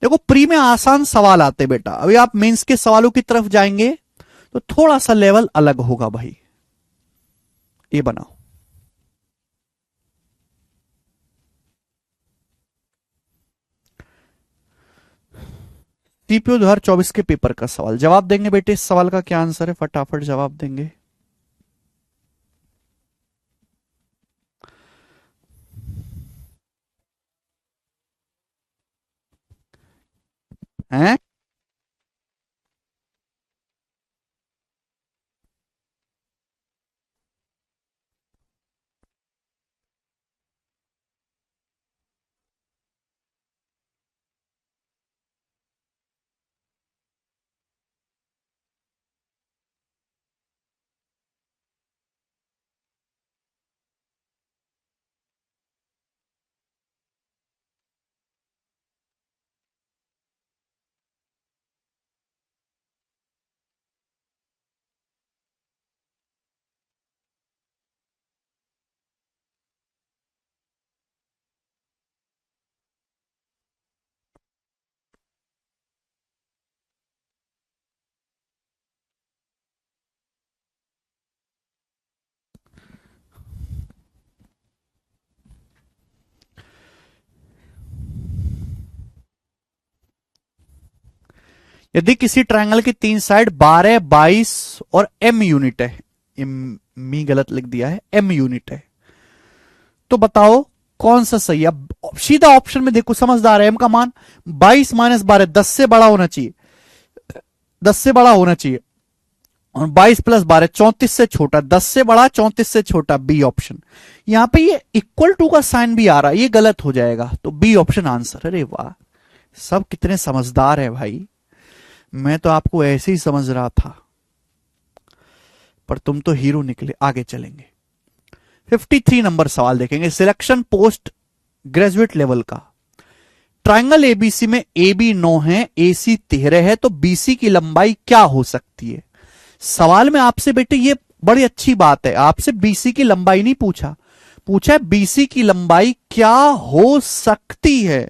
देखो, प्री में आसान सवाल आते बेटा, अभी आप मेंस के सवालों की तरफ जाएंगे तो थोड़ा सा लेवल अलग होगा भाई। ये बनाओ, सीपीओ 2024 के पेपर का सवाल जवाब देंगे बेटे। इस सवाल का क्या आंसर है, फटाफट जवाब देंगे। हैं? यदि किसी ट्रायंगल की तीन साइड 12, 22 और m यूनिट है, मी गलत लिख दिया है, m यूनिट है, तो बताओ कौन सा सही है? अब सीधा ऑप्शन में देखो, समझदार है। m का मान 22 माइनस 12, 10 से बड़ा होना चाहिए, 10 से बड़ा होना चाहिए, और 22 प्लस 12 34 से छोटा, 10 से बड़ा 34 से छोटा, बी ऑप्शन। यहां पे ये इक्वल टू का साइन भी आ रहा है, ये गलत हो जाएगा, तो बी ऑप्शन आंसर। अरे वाह, सब कितने समझदार है भाई, मैं तो आपको ऐसे ही समझ रहा था, पर तुम तो हीरो निकले। आगे चलेंगे, 53 नंबर सवाल देखेंगे, सिलेक्शन पोस्ट ग्रेजुएट लेवल का। ट्रायंगल एबीसी में ए बी 9 है, ए सी 13 है, तो बीसी की लंबाई क्या हो सकती है? सवाल में आपसे बेटे ये बड़ी अच्छी बात है, आपसे बीसी की लंबाई नहीं पूछा, पूछा है बीसी की लंबाई क्या हो सकती है।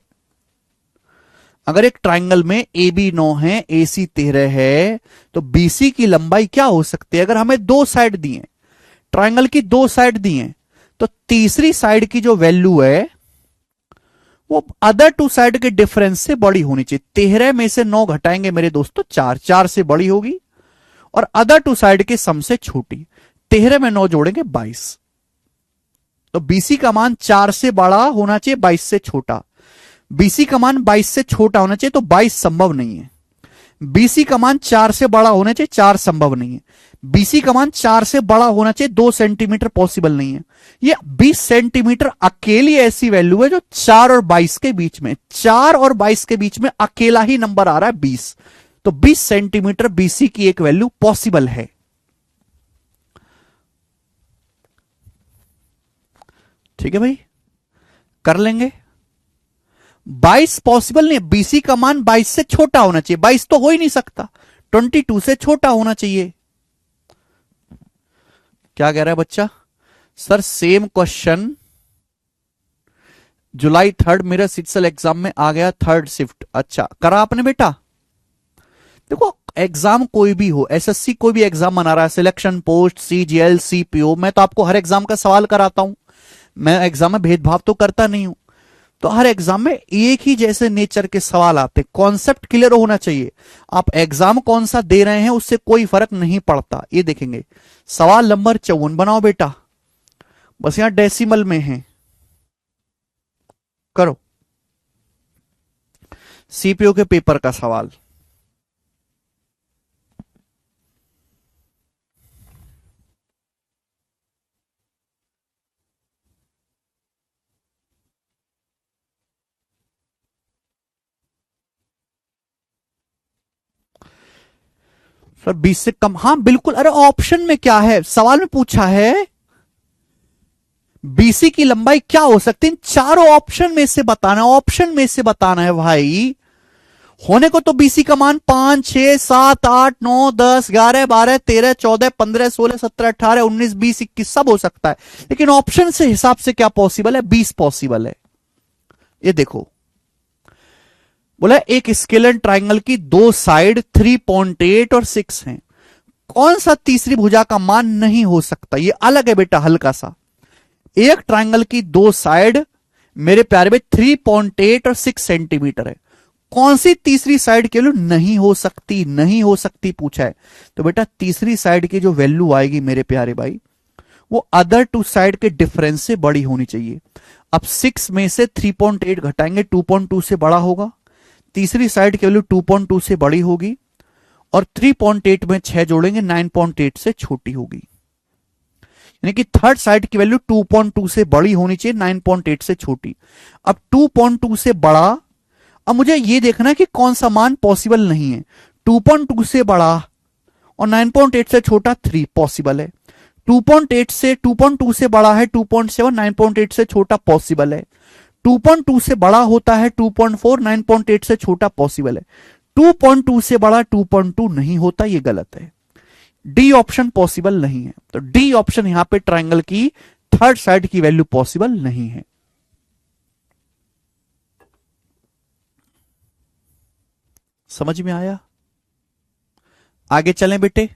अगर एक ट्रायंगल में ए बी 9 है, ए सी 13 है, तो बीसी की लंबाई क्या हो सकती है? अगर हमें दो साइड दी है, ट्रायंगल की दो साइड दी है, तो तीसरी साइड की जो वैल्यू है वो अदर टू साइड के डिफरेंस से बड़ी होनी चाहिए। 13 में से 9 घटाएंगे मेरे दोस्तों, 4, 4 से बड़ी होगी, और अदर टू साइड के सम से छोटी। 13 में 9 जोड़ेंगे 22, तो बीसी का मान 4 से बड़ा होना चाहिए, 22 से छोटा। बीसी का मान 22 से छोटा होना चाहिए, तो 22 संभव नहीं है। बीसी का मान 4 से बड़ा होना चाहिए, 4 संभव नहीं है। बीसी का मान 4 से बड़ा होना चाहिए, 2 सेंटीमीटर पॉसिबल नहीं है। ये 20 सेंटीमीटर अकेली ऐसी वैल्यू है जो 4 और 22 के बीच में, 4 और 22 के बीच में अकेला ही नंबर आ रहा है 20, तो 20 सेंटीमीटर बीसी की एक वैल्यू पॉसिबल है। ठीक है भाई, कर लेंगे। 22 पॉसिबल नहीं, बीसी का मान 22 से छोटा होना चाहिए, 22 तो हो ही नहीं सकता, 22 से छोटा होना चाहिए। क्या कह रहा है बच्चा? सर सेम क्वेश्चन जुलाई 3 मेरा सिक्सल एग्जाम में आ गया, थर्ड शिफ्ट। अच्छा करा आपने बेटा? देखो एग्जाम कोई भी हो, एसएससी कोई भी एग्जाम बना रहा है, सिलेक्शन पोस्ट, सीजीएल, सीपीओ, मैं तो आपको हर एग्जाम का सवाल कराता हूं, मैं एग्जाम में भेदभाव तो करता नहीं हूं। तो हर एग्जाम में एक ही जैसे नेचर के सवाल आते, कॉन्सेप्ट क्लियर होना चाहिए। आप एग्जाम कौन सा दे रहे हैं उससे कोई फर्क नहीं पड़ता। ये देखेंगे, सवाल नंबर 54 बनाओ बेटा, बस यहां डेसिमल में है, करो। सीपीयू के पेपर का सवाल। सर 20 से कम, हाँ बिल्कुल। अरे ऑप्शन में क्या है, सवाल में पूछा है बीसी की लंबाई क्या हो सकती है, इन चारों ऑप्शन में से बताना, ऑप्शन में से बताना है भाई। होने को तो बीसी का मान 5, 6, 7, 8, 9, 10, 11, 12, 13, 14, 15, 16, 17, 18, 19, 20, 21 सब हो सकता है, लेकिन ऑप्शन से हिसाब से क्या पॉसिबल है, 20 पॉसिबल है। ये देखो, बोला एक स्केलर ट्राइंगल की दो साइड 3.8 और 6 हैं, कौन सा तीसरी भुजा का मान नहीं हो सकता, ये अलग है बेटा हल्का सा। एक ट्राइंगल की दो साइड मेरे प्यारे में 3.8 और 6 सेंटीमीटर है, कौन सी तीसरी साइड की वैल्यू नहीं हो सकती, नहीं हो सकती पूछा है। तो बेटा तीसरी साइड की जो वैल्यू आएगी मेरे प्यारे भाई, वो अदर टू साइड के डिफरेंस से बड़ी होनी चाहिए। अब 6 में से 3.8 घटाएंगे 2.2 से बड़ा होगा, तीसरी साइड की वैल्यू 2.2 से बड़ी होगी, और 3.8 में 6 जोड़ेंगे 9.8 से छोटी होगी, यानी कि थर्ड साइड की वैल्यू 2.2 से बड़ी होनी चाहिए, 9.8 से छोटी। अब 2.2 से बड़ा, अब मुझे यह देखना है कि कौन सा मान पॉसिबल नहीं है। 2.2 से बड़ा और 9.8 से छोटा 3 पॉसिबल है, 2.2 से बड़ा है 2.7, 9.8 से छोटा पॉसिबल है, 2.2 से बड़ा होता है 2.4, 9.8 से छोटा पॉसिबल है, 2.2 से बड़ा 2.2 नहीं होता, ये गलत है। डी ऑप्शन पॉसिबल नहीं है, तो डी ऑप्शन यहां पे ट्रायंगल की थर्ड साइड की वैल्यू पॉसिबल नहीं है। समझ में आया? आगे चलें बेटे।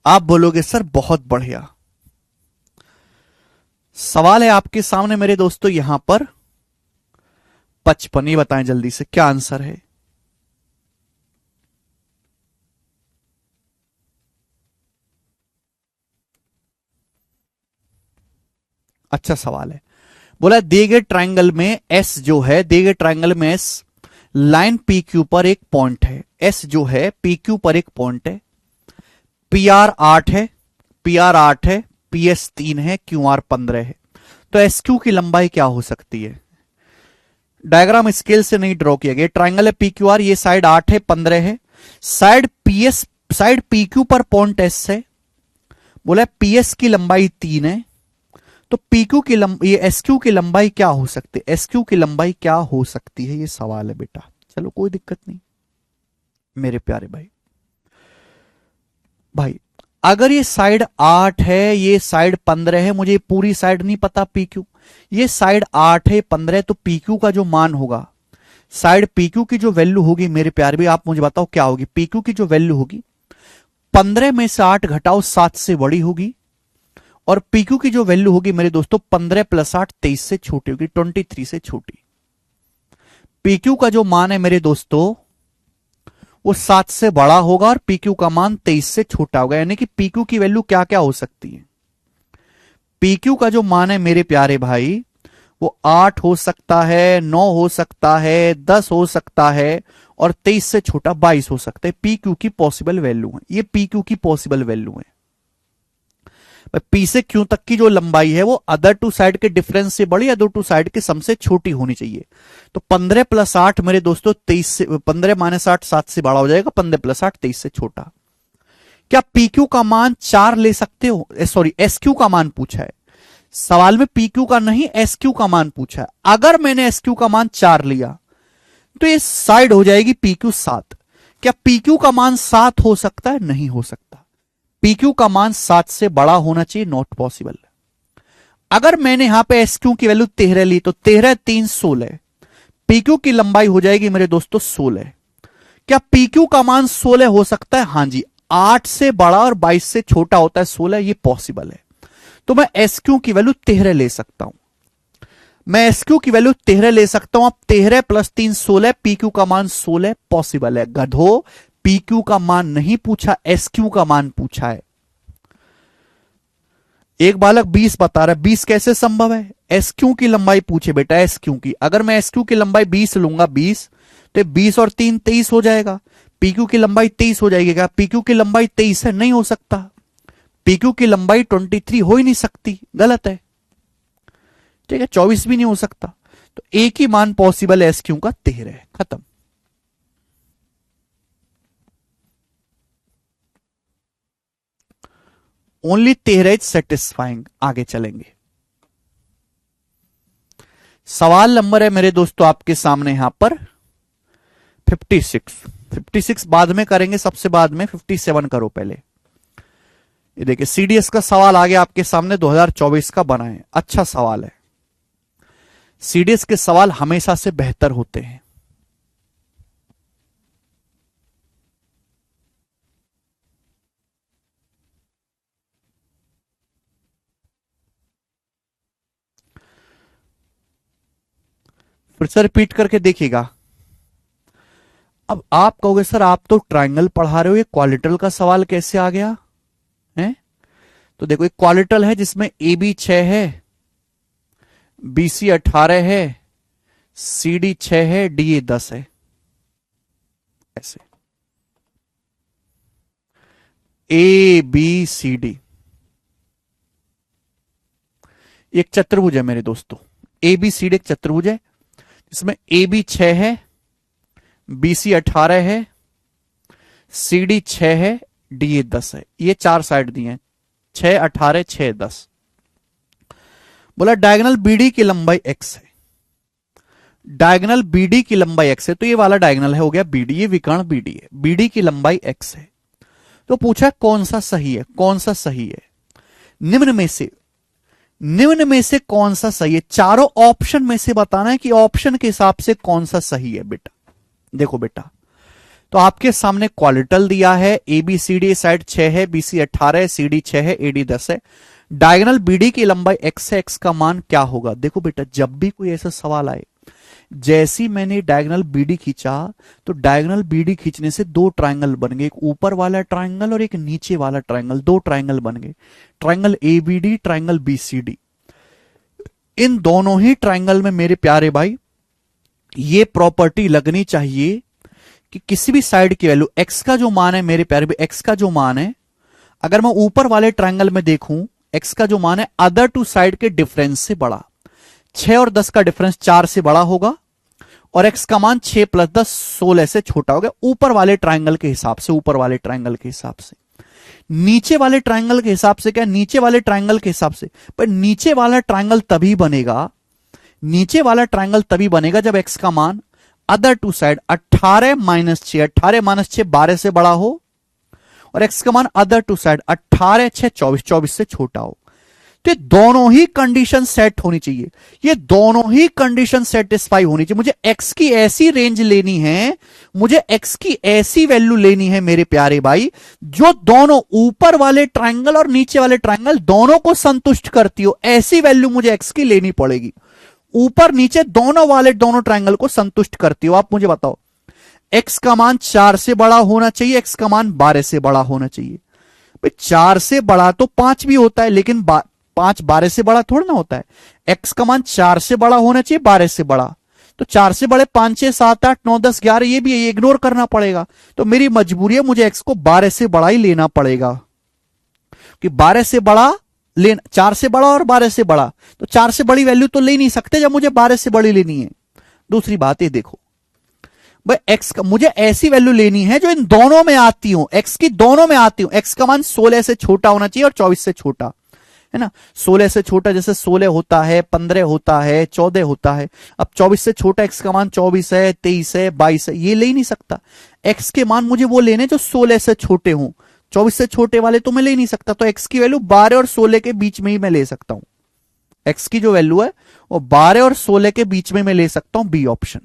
आप बोलोगे सर बहुत बढ़िया। सवाल है आपके सामने मेरे दोस्तों यहां पर 55, ये बताएं जल्दी से क्या आंसर है। अच्छा सवाल है। बोला दिए गए ट्रायंगल में एस जो है, दिए गए ट्रायंगल में एस लाइन पी क्यू पर एक पॉइंट है, एस जो है पी क्यू पर एक पॉइंट है, पी आर 8 है, पी आर 8 है, पी एस 3 है, क्यू आर 15 है, तो एस क्यू की लंबाई क्या हो सकती है। डायग्राम स्केल से नहीं ड्रॉ किया गया, ट्राइंगल है पी क्यू आर, ये साइड 8 है 15 है, side P S, side P Q पर पॉइंट एस है, बोला पी एस की लंबाई 3 है, तो पी क्यू की लंबाई, ये एस क्यू की लंबाई क्या हो सकती है, एस क्यू की लंबाई क्या हो सकती है, ये सवाल है बेटा। चलो कोई दिक्कत नहीं मेरे प्यारे भाई। भाई अगर ये साइड 8 है, ये साइड 15 है, मुझे पूरी साइड नहीं पता पी क्यू, ये साइड 8 है 15 है, तो पी क्यू का जो मान होगा, साइड पी क्यू की जो वैल्यू होगी मेरे प्यारे भाई, आप मुझे बताओ क्या होगी। पी क्यू की जो वैल्यू होगी 15 में से 8 घटाओ 7 से बड़ी होगी, और पी क्यू की जो वैल्यू होगी मेरे दोस्तों 15 + 8 23 से छोटी होगी, 23 से छोटी। पी क्यू का जो मान है मेरे दोस्तों वो 7 से बड़ा होगा, और पी क्यू का मान 23 से छोटा होगा, यानी कि पी क्यू की वैल्यू क्या क्या हो सकती है। पी क्यू का जो मान है मेरे प्यारे भाई वो 8 हो सकता है, 9 हो सकता है, 10 हो सकता है, और 23 से छोटा 22 हो सकता है। पी क्यू की पॉसिबल वैल्यू है, ये पी क्यू की पॉसिबल वैल्यू है। पी से क्यू तक की जो लंबाई है वो अदर टू साइड के डिफरेंस से बड़ी, अदर टू साइड के सम से छोटी होनी चाहिए। तो 15 + 8 मेरे दोस्तों 23 से, 15 - 8 7 से बड़ा हो जाएगा, 15 + 8 23 से छोटा। क्या पी क्यू का मान 4 ले सकते हो, सॉरी एस क्यू का मान पूछा है सवाल में, पी क्यू का नहीं एस क्यू का मान पूछा है। अगर मैंने एस क्यू का मान 4 लिया तो ये साइड हो जाएगी पी क्यू 7। क्या पी क्यू का मान 7 हो सकता है, नहीं हो सकता। पी क्यू का मान 7 से बड़ा होना चाहिए, नॉट पॉसिबल। अगर मैंने यहां पे एस क्यू की वैल्यू 13 ली तो 13 3 16, पी क्यू की लंबाई हो जाएगी मेरे दोस्तों 16। क्या पी क्यू का मान 16 हो सकता है, हां जी, 8 से बड़ा और 22 से छोटा होता है 16, ये पॉसिबल है। तो मैं एस क्यू की वैल्यू 13 ले सकता हूं, मैं एस क्यू की वैल्यू 13 ले सकता हूं। अब 13 + 3 16, पी क्यू का मान 16 पॉसिबल है। गधो, पी क्यू का मान नहीं पूछा, एस क्यू का मान पूछा है। एक बालक 20 बता रहा है, 20 कैसे संभव है, एस क्यू की लंबाई पूछे बेटा, एस क्यू की। अगर मैं एस क्यू की लंबाई 20 लूंगा 20, तो 20 और 3 23 हो जाएगा। PQ की लंबाई 23 हो जाएगी। क्या PQ की लंबाई 23 है? नहीं हो सकता। PQ की लंबाई 23 हो ही नहीं सकती, गलत है। ठीक है, 24 भी नहीं हो सकता। तो एक ही मान पॉसिबल है SQ का, 13 है। खत्म। Only 13 is satisfying. आगे चलेंगे। सवाल नंबर है मेरे दोस्तों आपके सामने यहां पर 56 बाद में करेंगे, सबसे बाद में 57 करो पहले। ये देखिए CDS का सवाल आ गया आपके सामने, 2024 का बना है। अच्छा सवाल है। CDS के सवाल हमेशा से बेहतर होते हैं। फिर से रिपीट करके देखिएगा। अब आप कहोगे सर आप तो ट्रायंगल पढ़ा रहे हो, ये क्वालिटल का सवाल कैसे आ गया है? तो देखो एक क्वालिटल है जिसमें AB 6 है, BC 18 है, CD 6 है, DA 10 है। ऐसे ABCD एक चतुर्भुज है मेरे दोस्तों। ABCD एक चतुर्भुज है जिसमें AB 6 है, BC 18 है, CD 6 है, DA 10 है। ये चार साइड दिए हैं, 6 18 6 10। बोला डायगोनल BD की लंबाई x है। डायगोनल BD की लंबाई x है, तो ये वाला डायगोनल है, हो गया BD, ये विकर्ण BD है। BD की लंबाई x है। तो पूछा कौन सा सही है, कौन सा सही है? निम्न में से कौन सा सही है? चारों ऑप्शन में से बताना है कि ऑप्शन के हिसाब से कौन सा सही है बेटा। देखो बेटा, तो आपके सामने क्वालिटल दिया है, ABCD साइड 6 है, BC 18 है, CD 6 है, AD 10 है। डायगोनल BD की लंबाई x है, x का मान क्या होगा? देखो बेटा, जब भी कोई ऐसा सवाल आए, जैसी मैंने डायगोनल BD खींचा तो डायगोनल BD खींचने से दो ट्रायंगल बन गए, एक ऊपर वाला ट्रायंगल और एक नीचे वाला ट्रायंगल, दो ट्रायंगल बन गए। Triangle ABD, triangle BCD। इन दोनों ही ट्रायंगल में मेरे प्यारे भाई ये प्रॉपर्टी लगनी चाहिए कि किसी भी साइड की वैल्यू x का जो मान है मेरे प्यारे भाई, x का जो मान है, अगर मैं ऊपर वाले ट्रायंगल में देखूं, x का जो मान है अदर टू साइड के डिफरेंस से बड़ा। 6 और 10 का डिफरेंस 4 से बड़ा होगा और x का मान 6 + 10 16 से छोटा होगा, ऊपर वाले ट्रायंगल के हिसाब से। ऊपर वाले ट्रायंगल के हिसाब से नीचे वाले ट्रायंगल के हिसाब से क्या? नीचे वाले ट्रायंगल के हिसाब से। पर नीचे वाला ट्रायंगल तभी बनेगा, नीचे वाला ट्रायंगल तभी बनेगा जब x का मान अदर टू साइड 18 - 6, 18 - 6 12 से बड़ा हो और x का मान अदर टू साइड 18 6 24, 24 से छोटा हो। तो ये दोनों ही कंडीशन सेट होनी चाहिए, ये दोनों ही कंडीशन सेटिस्फाई होनी चाहिए। मुझे x की ऐसी रेंज लेनी है, मुझे x की ऐसी वैल्यू लेनी है मेरे प्यारे भाई, जो दोनों ऊपर वाले ट्रायंगल और नीचे वाले ट्रायंगल दोनों को संतुष्ट करती हो। ऐसी वैल्यू मुझे x की लेनी पड़ेगी, ऊपर नीचे दोनों वाले दोनों ट्रायंगल को संतुष्ट करती हो। आप मुझे बताओ, x का मान 4 से बड़ा होना चाहिए, x का मान 12 से बड़ा होना चाहिए। भाई 4 से बड़ा तो 5 भी होता है, लेकिन 5 12 से बड़ा थोड़ा ना होता है। x का मान 4 से बड़ा होना चाहिए, 12 से बड़ा। तो 4 से बड़े 5 6 7 8 9 10 11, ये भी इग्नोर करना पड़ेगा। तो मेरी मजबूरी है, मुझे x को 12 से बड़ा ही लेना पड़ेगा, कि 12 से बड़ा लेना, 4 से बड़ा और 12 से बड़ा। तो 4 से बड़ी वैल्यू तो ले नहीं सकते जब मुझे 12 से बड़ी लेनी है। दूसरी बात ये देखो भाई, x का मुझे ऐसी वैल्यू लेनी है जो इन दोनों में आती हो, x की दोनों में आती हो। x का मान 16 से छोटा होना चाहिए और 24 से छोटा, है ना। 16 से छोटा जैसे 16 होता है, 15 होता है, 14 होता है। अब 24 से छोटा x का मान 24 है, 23 है, 22 है, ये ले ही नहीं सकता। x के मान मुझे वो लेने जो 16 से छोटे हों, 24 से छोटे वाले तो मैं ले नहीं सकता। तो x की वैल्यू 12 और 16 के बीच में ही मैं ले सकता हूं। x की जो वैल्यू है वो 12 और 16 के बीच में मैं ले सकता हूं, बी ऑप्शन।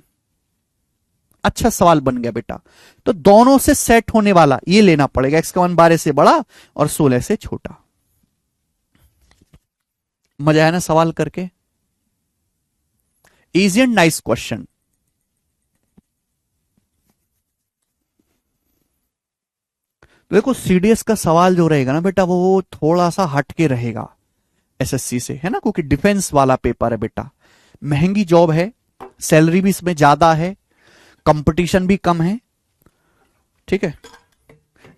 अच्छा सवाल बन गया बेटा। तो दोनों से सेट होने वाला ये लेना पड़ेगा, x का मान 12 से बड़ा और 16 से छोटा। मजा आया ना सवाल करके? Easy and nice question. देखो सीडीएस का सवाल जो रहेगा ना बेटा, वो थोड़ा सा हटके रहेगा एसएससी से, है ना, क्योंकि डिफेंस वाला पेपर है बेटा, महंगी जॉब है, सैलरी भी इसमें ज्यादा है, कंपटीशन भी कम है, ठीक है,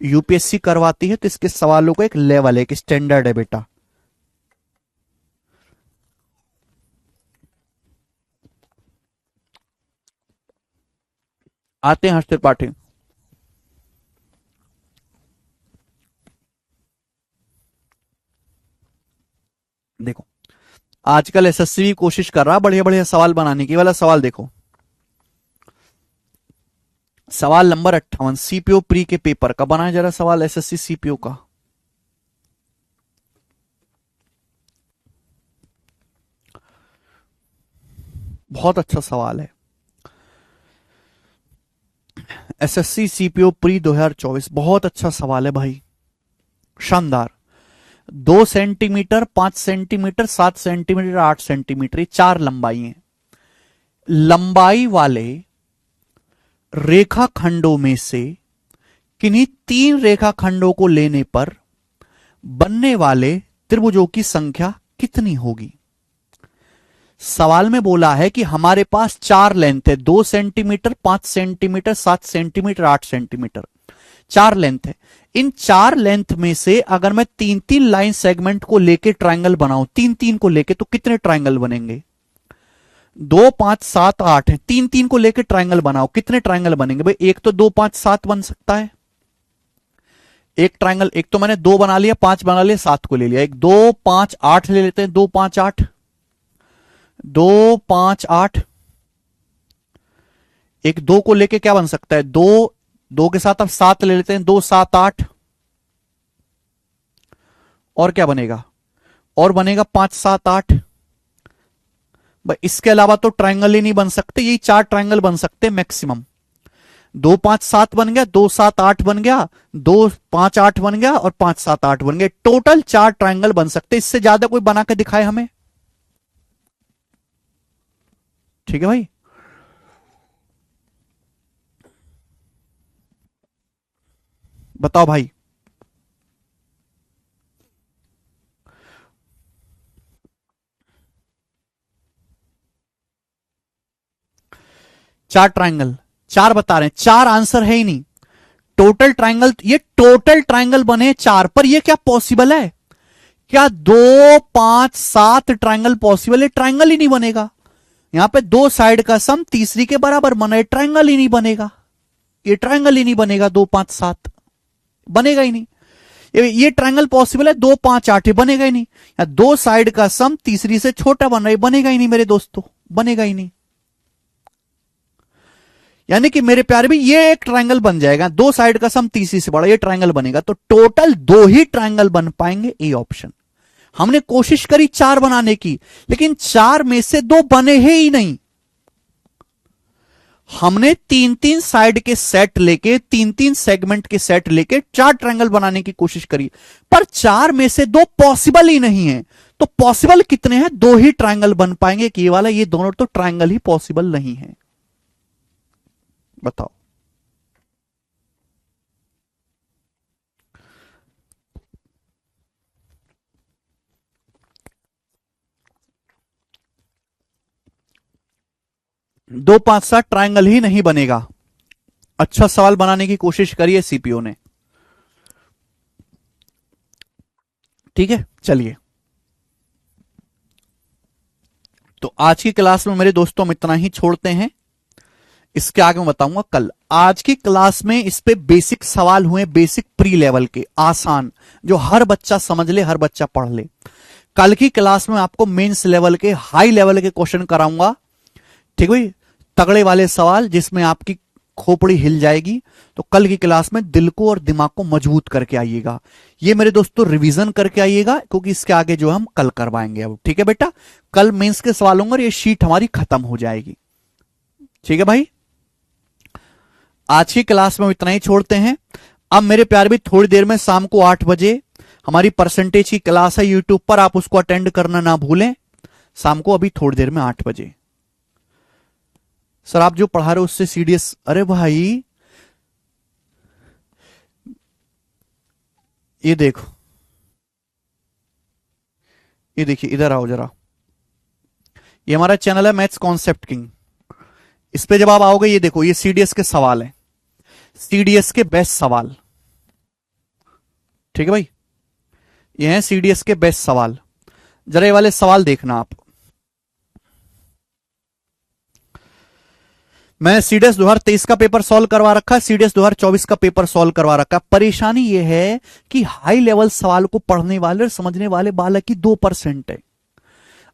यूपीएससी करवाती है, तो इसके सवालों का एक लेवल है, एक स्टैंडर्ड है बेटा। आते हैं हर्ष त्रिपाठी। देखो आजकल एसएससी भी कोशिश कर रहा है बढ़िया बढ़िया सवाल बनाने की। वाला सवाल देखो, सवाल नंबर 58 सीपीओ प्री के पेपर का बनाया जरा सवाल एसएससी सीपीओ का। बहुत अच्छा सवाल है, एसएससी सीपीओ प्री 2024, बहुत अच्छा सवाल है भाई, शानदार। 2 सेंटीमीटर, 5 सेंटीमीटर, 7 सेंटीमीटर, 8 सेंटीमीटर, ये 4 लंबाई हैं। लंबाई वाले रेखाखंडों में से किन्हीं 3 रेखाखंडों को लेने पर बनने वाले त्रिभुजों की संख्या कितनी होगी। सवाल में बोला है कि हमारे पास 4 लेंथ है, 2 centimetre, 5 centimetre, 7 centimetre, 8 centimetre, 4 length है। इन 4 लेंथ में से अगर मैं 3-3 लाइन सेगमेंट को लेके ट्रायंगल बनाऊं, 3-3 को लेके, तो कितने ट्रायंगल बनेंगे। 2, 5, 7, 8 है, 3-3 को लेके ट्रायंगल बनाओ, कितने ट्रायंगल बनेंगे भाई। एक तो 2, 5, 7 बन सकता है, एक ट्रायंगल। एक तो मैंने 2 बना लिया, 5 बना लिया, 7 को ले लिया। एक 2, 5, 8 ले लेते हैं, 2, 5, 8, 2, 5, 8। एक 2 को लेके क्या बन सकता है, 2, 2 के साथ अब 7 ले लेते हैं, 2, 7, 8। और क्या बनेगा, और बनेगा 5, 7, 8। भाई इसके अलावा तो ट्रायंगल ही नहीं बन सकते, यही 4 ट्रायंगल बन सकते हैं मैक्सिमम। 2, 5, 7 बन गया, 2, 7, 8 बन गया, 2, 5, 8 बन गया, और 5, 7, 8 बन गया। टोटल 4 ट्रायंगल बन सकते, इससे ज्यादा कोई बना के दिखाए हमें। ठीक है भाई, बताओ भाई। चार ट्रायंगल, 4 बता रहे हैं, 4 आंसर है ही नहीं। टोटल ट्रायंगल, ये टोटल ट्रायंगल बने 4, पर ये क्या पॉसिबल है क्या। 2, 5, 7 ट्रायंगल पॉसिबल है, ट्रायंगल ही नहीं बनेगा। यहां पे 2 साइड का सम तीसरी के बराबर बना है, ट्रायंगल ही नहीं बनेगा, ये ट्रायंगल ही नहीं बनेगा। 2, 5, 7 बनेगा ही नहीं। ये ट्रायंगल पॉसिबल है, 2, 5, 8 बनेगा ही नहीं। या 2 साइड का सम तीसरी से छोटा बन रहा है, बनेगा ही नहीं मेरे दोस्तों, बनेगा ही नहीं। यानी कि मेरे प्यारे भी ये एक ट्रायंगल बन जाएगा, 2 साइड का सम तीसरी से बड़ा, ये ट्रायंगल बनेगा। तो टोटल 2 ही ट्रायंगल बन पाएंगे, ए ऑप्शन। हमने कोशिश करी 4 बनाने की, लेकिन 4 में से 2 बने ही नहीं। हमने 3-3 साइड के सेट लेके, 3-3 सेगमेंट के सेट लेके 4 ट्रायंगल बनाने की कोशिश करी, पर 4 में से 2 पॉसिबल ही नहीं है। तो पॉसिबल कितने हैं, 2 ही ट्रायंगल बन पाएंगे कि ये वाला, ये दोनों तो ट्रायंगल ही पॉसिबल नहीं है। बताओ। दो पांच सात ट्रायंगल ही नहीं बनेगा। अच्छा सवाल बनाने की कोशिश करिए सीपीओ ने। ठीक है, चलिए। तो आज की क्लास में मेरे दोस्तों हम इतना ही छोड़ते हैं, इसके आगे मैं बताऊंगा कल। आज की क्लास में इस पे बेसिक सवाल हुए, बेसिक प्री लेवल के, आसान, जो हर बच्चा समझ ले, हर बच्चा पढ़ ले। कल की क्लास में आपको मेंस लेवल के, हाई लेवल के क्वेश्चन कराऊंगा, ठीक है, तगड़े वाले सवाल जिसमें आपकी खोपड़ी हिल जाएगी। तो कल की क्लास में दिल को और दिमाग को मजबूत करके आइएगा। ये मेरे दोस्तों रिवीजन करके आइएगा, क्योंकि इसके आगे जो हम कल करवाएंगे अब। ठीक है बेटा, कल मेंस के सवाल होंगे और ये शीट हमारी खत्म हो जाएगी। ठीक है भाई, आज की क्लास में इतना ही छोड़ते हैं। अब मेरे प्यार भी थोड़ी देर में शाम को 8 बजे हमारी परसेंटेज की क्लास है यूट्यूब पर, आप उसको अटेंड करना ना भूलें। शाम को अभी थोड़ी देर में 8 बजे। सर आप जो पढ़ा रहे हो उससे सीडीएस, अरे भाई ये देखो, ये देखिए, इधर आओ जरा। ये हमारा चैनल है मैथ्स कॉन्सेप्ट किंग। इस पे जब आप आओगे, ये देखो, ये सीडीएस के सवाल है, सीडीएस के बेस्ट सवाल। ठीक है भाई, ये हैं सीडीएस के बेस्ट सवाल। जरा ये वाले सवाल देखना आप। मैं सीडीएस 2023 का पेपर सॉल्व करवा रखा है, सीडीएस 2024 का पेपर सॉल्व करवा रखा है। परेशानी यह है कि हाई लेवल सवाल को पढ़ने वाले और समझने वाले बालक की 2% है।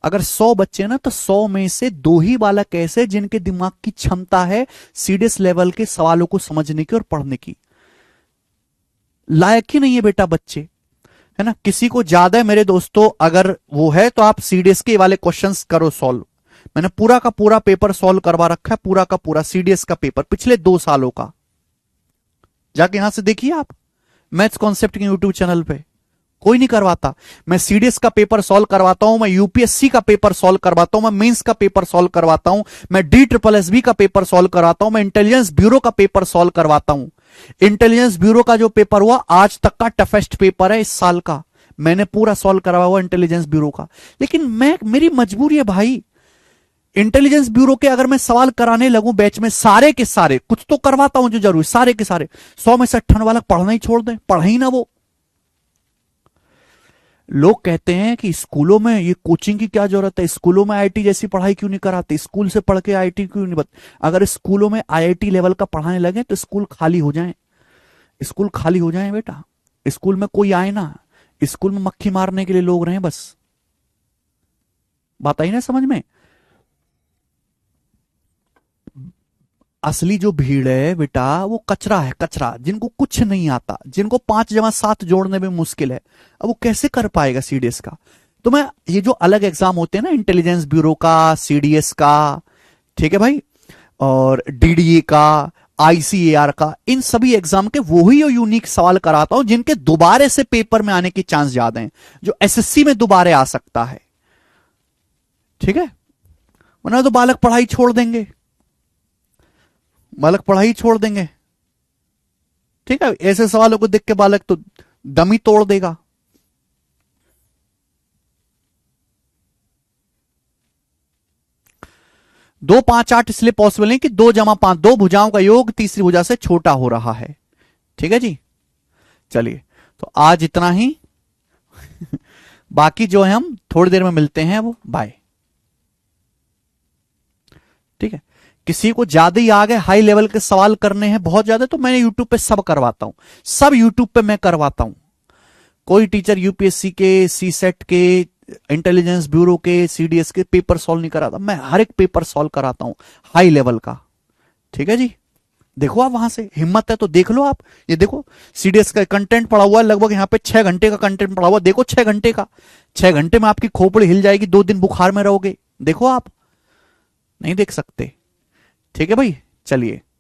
अगर 100 बच्चे ना, तो 100 में से 2 ही बालक ऐसे जिनके दिमाग की क्षमता है सीडीएस लेवल के सवालों को समझने की और पढ़ने की। लायक ही नहीं है बेटा बच्चे, है ना। किसी को ज्यादा है मेरे दोस्तों, अगर वो है तो आप सीडीएस के वाले क्वेश्चंस करो सॉल्व। मैंने पूरा का पूरा पेपर सॉल्व करवा रखा है, पूरा का पूरा सीडीएस का पेपर पिछले 2 सालों का। जाके यहां से देखिए आप, मैथ्स कॉन्सेप्ट के यूट्यूब चैनल पे। कोई नहीं करवाता। मैं सीडीएस का पेपर सॉल्व करवाता हूं, मैं यूपीएससी का पेपर सॉल्व करवाता हूं, मैं मेंस का पेपर सॉल्व करवाता हूं, मैं DSSB का पेपर सॉल्व करवाता हूं, मैं इंटेलिजेंस ब्यूरो का पेपर सॉल्व करवाता हूं। इंटेलिजेंस ब्यूरो का जो पेपर हुआ आज तक का टफेस्ट पेपर है इस साल का, मैंने पूरा सॉल्व करवाया हुआ इंटेलिजेंस ब्यूरो का। लेकिन मेरी मजबूरी है भाई, इंटेलिजेंस ब्यूरो के अगर मैं सवाल कराने लगूं बैच में सारे के सारे, कुछ तो करवाता हूं जो जरूरी, सारे के सारे 100 में से 98 वाला पढ़ना ही छोड़ दें, पढ़े ही ना वो। लोग कहते हैं कि स्कूलों में ये कोचिंग की क्या जरूरत है, स्कूलों में आईआईटी जैसी पढ़ाई क्यों नहीं कराते, स्कूल से पढ़ के आईआईटी क्यों नहीं अगर स्कूलों में आईआईटी लेवल का पढ़ाने लगे तो स्कूल खाली हो जाए, स्कूल खाली हो जाए बेटा। स्कूल में कोई आए ना, स्कूल में मक्खी मारने के लिए लोग रहे बस। बात आई ना समझ में। असली जो भीड़ है बेटा वो कचरा है, कचरा, जिनको कुछ नहीं आता, जिनको 5 जमा 7 जोड़ने में मुश्किल है, अब वो कैसे कर पाएगा सीडीएस का। तो मैं ये जो अलग एग्जाम होते हैं ना, इंटेलिजेंस ब्यूरो का, सीडीएस का, ठीक है भाई, और डीडीए का, आईसीएआर का, इन सभी एग्जाम के वही यूनिक सवाल कराता हूं जिनके दोबारे से पेपर में आने के चांस ज्यादा हैं, जो एसएससी में दोबारे आ सकता है। ठीक है, वरना तो बालक पढ़ाई छोड़ देंगे, बालक पढ़ाई छोड़ देंगे। ठीक है, ऐसे सवालों को देख के बालक तो दम ही तोड़ देगा। दो 5 8 इसलिए पॉसिबल नहीं कि 2 जमा 5, 2 भुजाओं का योग तीसरी भुजा से छोटा हो रहा है। ठीक है जी, चलिए तो आज इतना ही। बाकी जो है हम थोड़ी देर में मिलते हैं, वो बाय। ठीक है, किसी को ज्यादा ही आ गए, हाई लेवल के सवाल करने हैं बहुत ज्यादा, तो मैं यूट्यूब पे सब करवाता हूं, सब यूट्यूब पे मैं करवाता हूं। कोई टीचर यूपीएससी के, सीसेट के, इंटेलिजेंस ब्यूरो के, सीडीएस के पेपर सॉल्व नहीं कराता, मैं हर एक पेपर सॉल्व कराता हूं हाई लेवल का। ठीक है जी, देखो आप वहां से हिम्मत है तो देख लो आप। ये देखो सीडीएस का कंटेंट पड़ा हुआ है, लगभग यहां पे 6 घंटे का कंटेंट पड़ा हुआ, देखो 6 घंटे का, 6 घंटे में आपकी खोपड़ी हिल जाएगी, 2 दिन बुखार में रहोगे। देखो आप नहीं देख सकते। ठीक है भाई, चलिए।